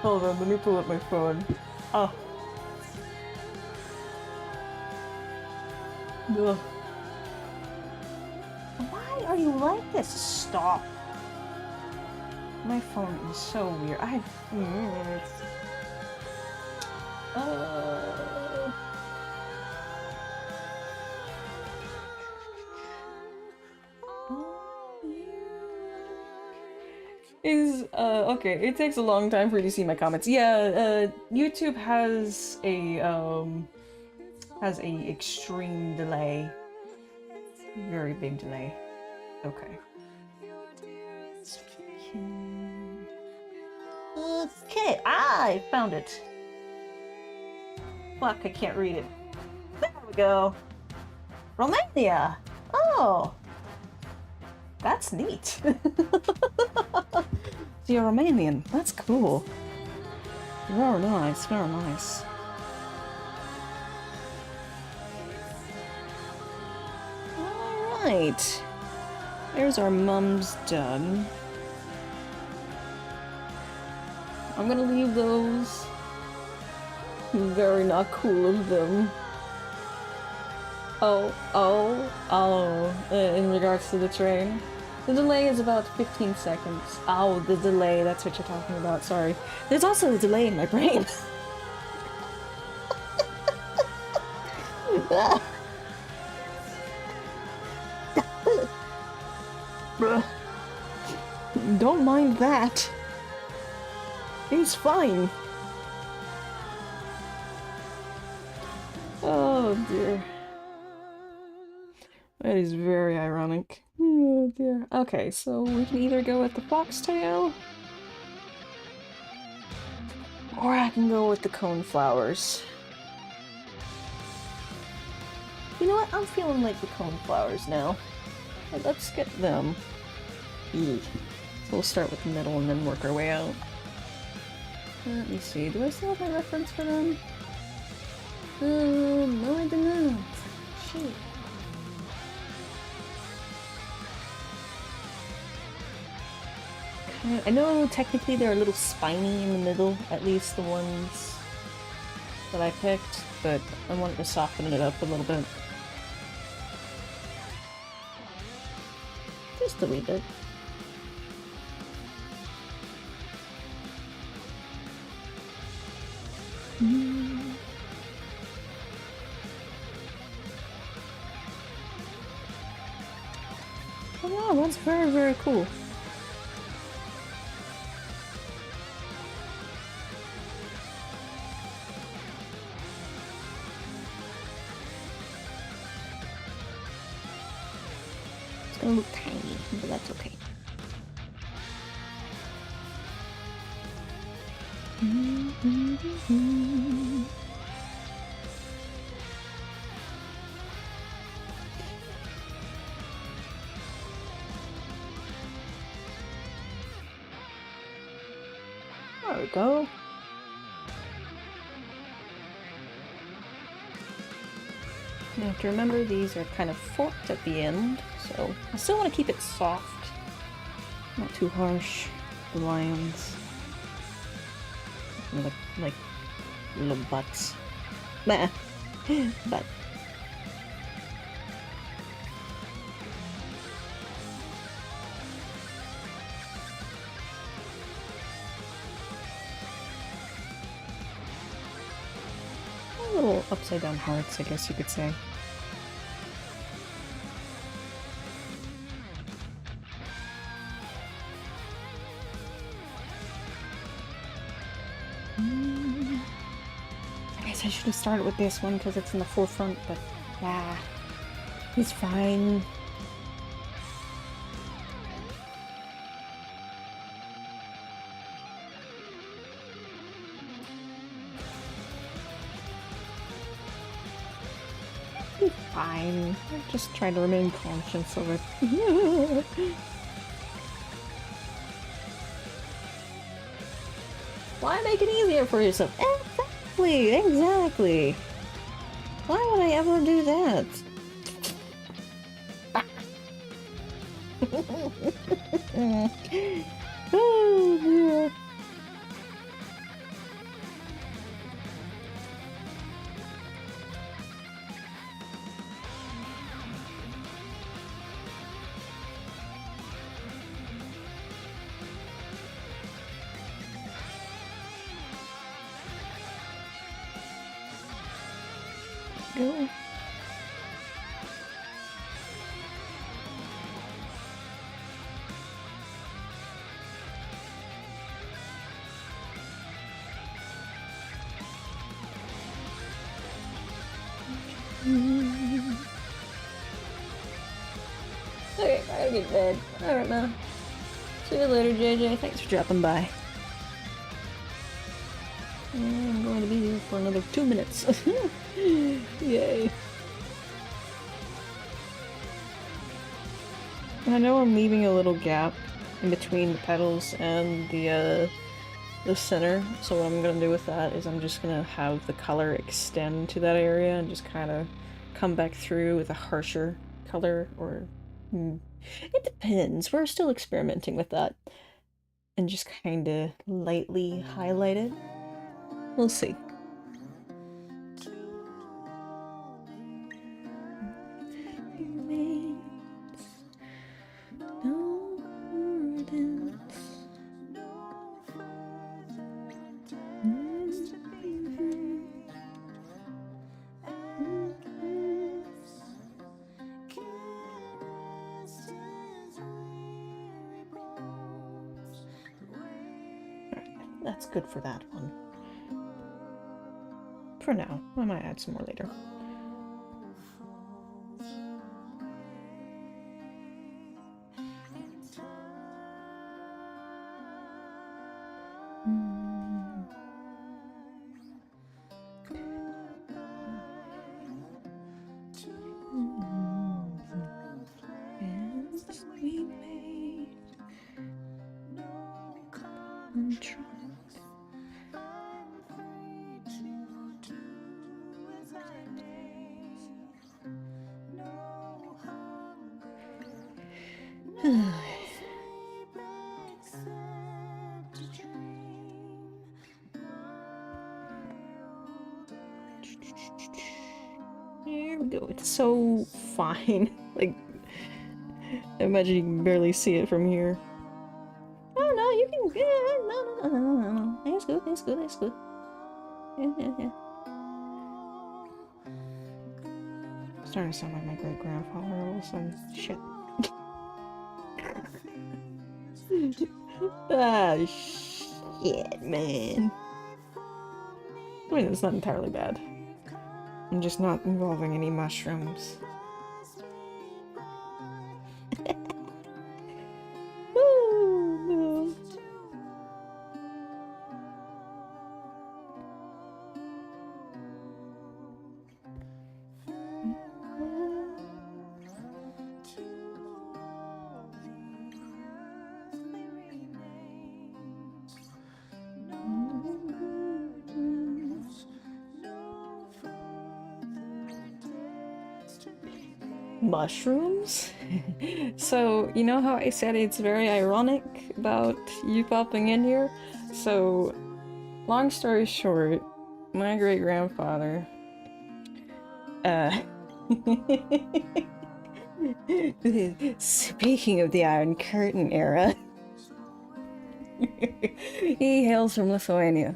Hold on, let me pull up my phone. Oh. Ugh. Why are you like this? Stop. My phone is so weird. Okay, it takes a long time for you to see my comments. Yeah, YouTube has a extreme delay. Very big delay. Okay. Okay, I found it. Fuck, I can't read it. There we go. Romania! Oh! That's neat. So you're Romanian. That's cool. Very nice, very nice. Alright. There's our mums done. I'm gonna leave those. Very not cool of them. In regards to the train. The delay is about 15 seconds. Oh, the delay, that's what you're talking about, sorry. There's also a delay in my brain. Don't mind that. He's fine. Oh dear. That is very ironic. Oh dear. Okay, so we can either go with the foxtail, or I can go with the coneflowers. You know what? I'm feeling like the coneflowers now. Let's get them. So we'll start with the middle and then work our way out. Let me see. Do I still have my reference for them? No, I do not. Shoot. I know technically they're a little spiny in the middle, at least the ones that I picked, but I wanted to soften it up a little bit. Just a wee bit. Oh wow, that's very, very cool. It's gonna look tiny, but that's okay. There we go. You have to remember these are kind of forked at the end, so I still want to keep it soft. Not too harsh. The lions. Like little butts. Nah. But. Little upside down hearts, I guess you could say. I guess I should have started with this one because it's in the forefront, but yeah, he's fine. Fine. I just try to remain conscious of it. Why make it easier for yourself? Exactly, exactly. Why would I ever do that? Oh dear. Go. Okay, I gotta get to bed. Alright, man. See you later, JJ. Thanks for dropping by. I'm going to be here for another 2 minutes. Yay. I know I'm leaving a little gap in between the petals and the center, so what I'm gonna do with that is I'm just gonna have the color extend to that area and just kind of come back through with a harsher color, or... It depends. We're still experimenting with that. And just kind of lightly highlight it. We'll see. good for that one. For now. I might add some more later. Here we go. It's so fine. Like, I imagine you can barely see it from here. Oh no, you can. Yeah, no. It's good. It's good. It's good. Yeah. Starting to sound like my great grandfather all of a sudden. Shit. Ah, shit, man. I mean, it's not entirely bad. I'm just not involving any mushrooms. Oh, no. Mushrooms? So, you know how I said it's very ironic about you popping in here? So, long story short, my great-grandfather, speaking of the Iron Curtain era, he hails from Lithuania.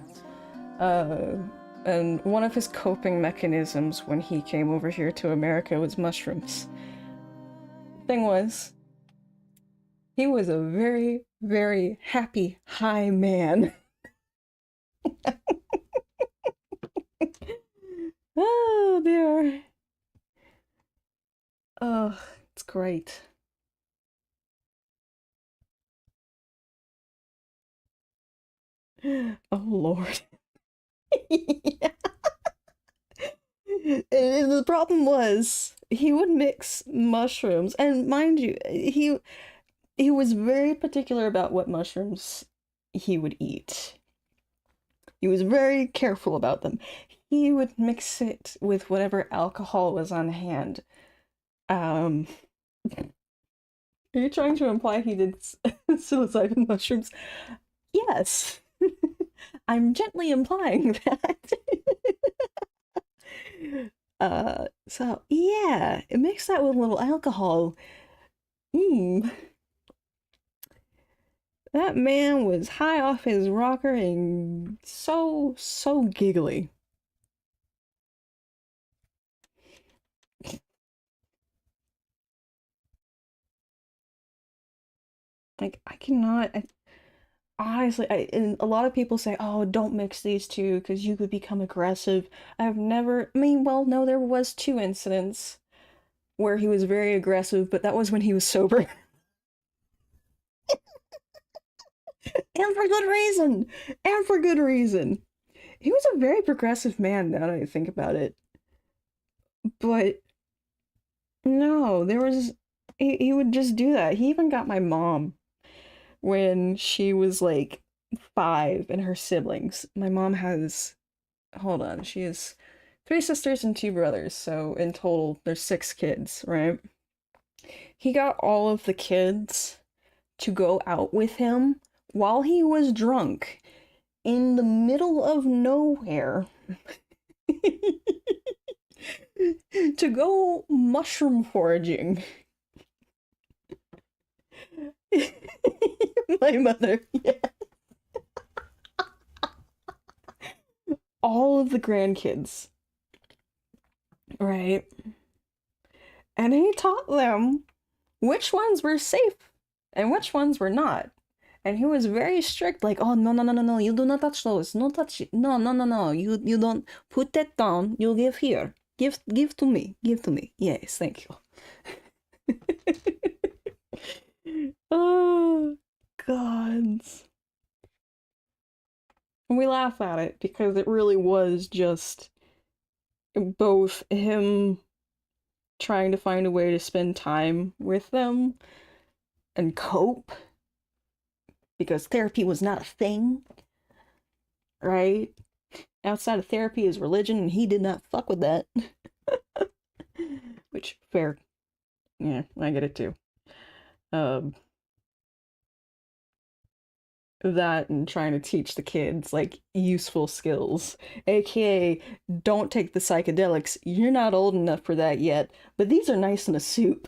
And one of his coping mechanisms when he came over here to America was mushrooms. Thing was, he was a very, very happy, high man. Oh dear. Oh, it's great. Oh Lord. Yeah. And the problem was he would mix mushrooms, and mind you, he was very particular about what mushrooms he would eat. He was very careful about them. He would mix it with whatever alcohol was on hand. Are you trying to imply he did psilocybin mushrooms? Yes. I'm gently implying that. So yeah, mix that with a little alcohol. That man was high off his rocker and so giggly. Like, I cannot, honestly, and a lot of people say, oh, don't mix these two because you could become aggressive. I've never, I mean, well, no, there was 2 incidents where he was very aggressive, but that was when he was sober. And for good reason! And for good reason! He was a very progressive man, now that I think about it. But, no, there was, he would just do that. He even got my mom when she was like 5 and her siblings. My mom has, hold on, she has 3 sisters and 2 brothers, so in total there's 6 kids, right? He got all of the kids to go out with him while he was drunk in the middle of nowhere to go mushroom foraging. My mother, yeah. All of the grandkids, right? And he taught them which ones were safe and which ones were not. And he was very strict, like, oh, no, no, no, no, no, you do not touch those. No touch it. No, no, no, no. You don't put that down. You give here. Give to me. Give to me. Yes, thank you. Oh, God. And we laugh at it because it really was just both him trying to find a way to spend time with them and cope, because therapy was not a thing, right? Outside of therapy is religion, and he did not fuck with that. Which, fair. Yeah, I get it too. That and trying to teach the kids, like, useful skills. AKA, don't take the psychedelics. You're not old enough for that yet, but these are nice in a soup.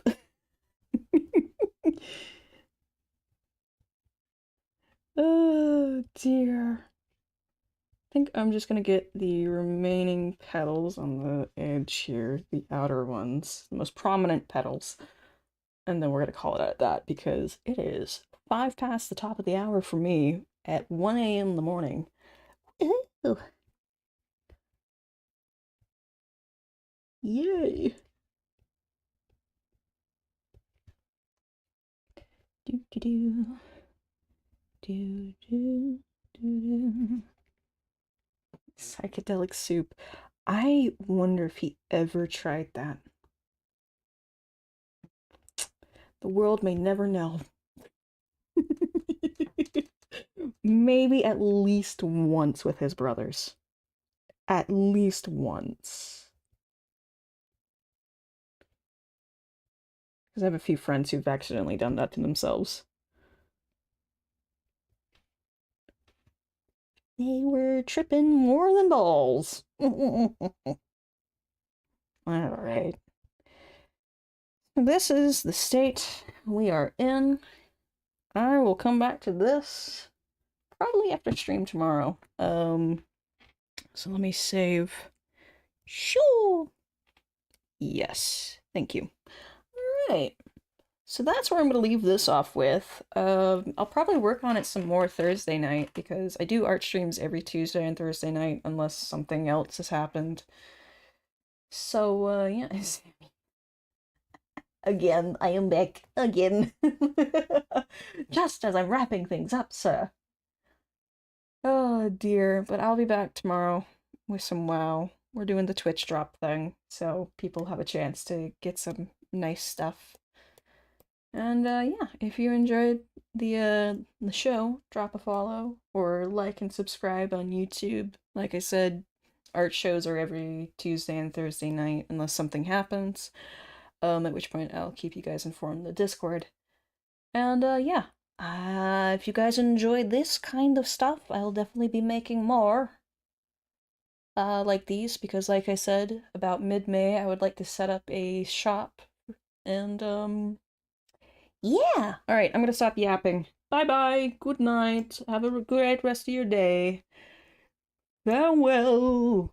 Oh, dear. I think I'm just gonna get the remaining petals on the edge here, the outer ones, the most prominent petals, and then we're gonna call it at that because it is 5 past the top of the hour for me at 1 a.m. in the morning. Ooh. Yay! Do do do. Do do do do. Psychedelic soup. I wonder if he ever tried that. The world may never know. Maybe at least once with his brothers. At least once. Because I have a few friends who've accidentally done that to themselves. They were tripping more than balls. Alright. This is the state we are in. I will come back to this probably after stream tomorrow. So let me save. Sure. Yes. Thank you. Alright. So that's where I'm going to leave this off with. I'll probably work on it some more Thursday night because I do art streams every Tuesday and Thursday night unless something else has happened. So, yeah. Again, I am back again. Just as I'm wrapping things up, sir. Oh dear, but I'll be back tomorrow with some WoW. We're doing the Twitch drop thing, so people have a chance to get some nice stuff. And yeah, if you enjoyed the show, drop a follow or like and subscribe on YouTube. Like I said, art shows are every Tuesday and Thursday night unless something happens. At which point I'll keep you guys informed in the Discord. And yeah, if you guys enjoyed this kind of stuff, I'll definitely be making more like these, because like I said, about mid-May I would like to set up a shop. And yeah. Alright, I'm gonna stop yapping. Bye-bye, good night, have a great rest of your day. Farewell.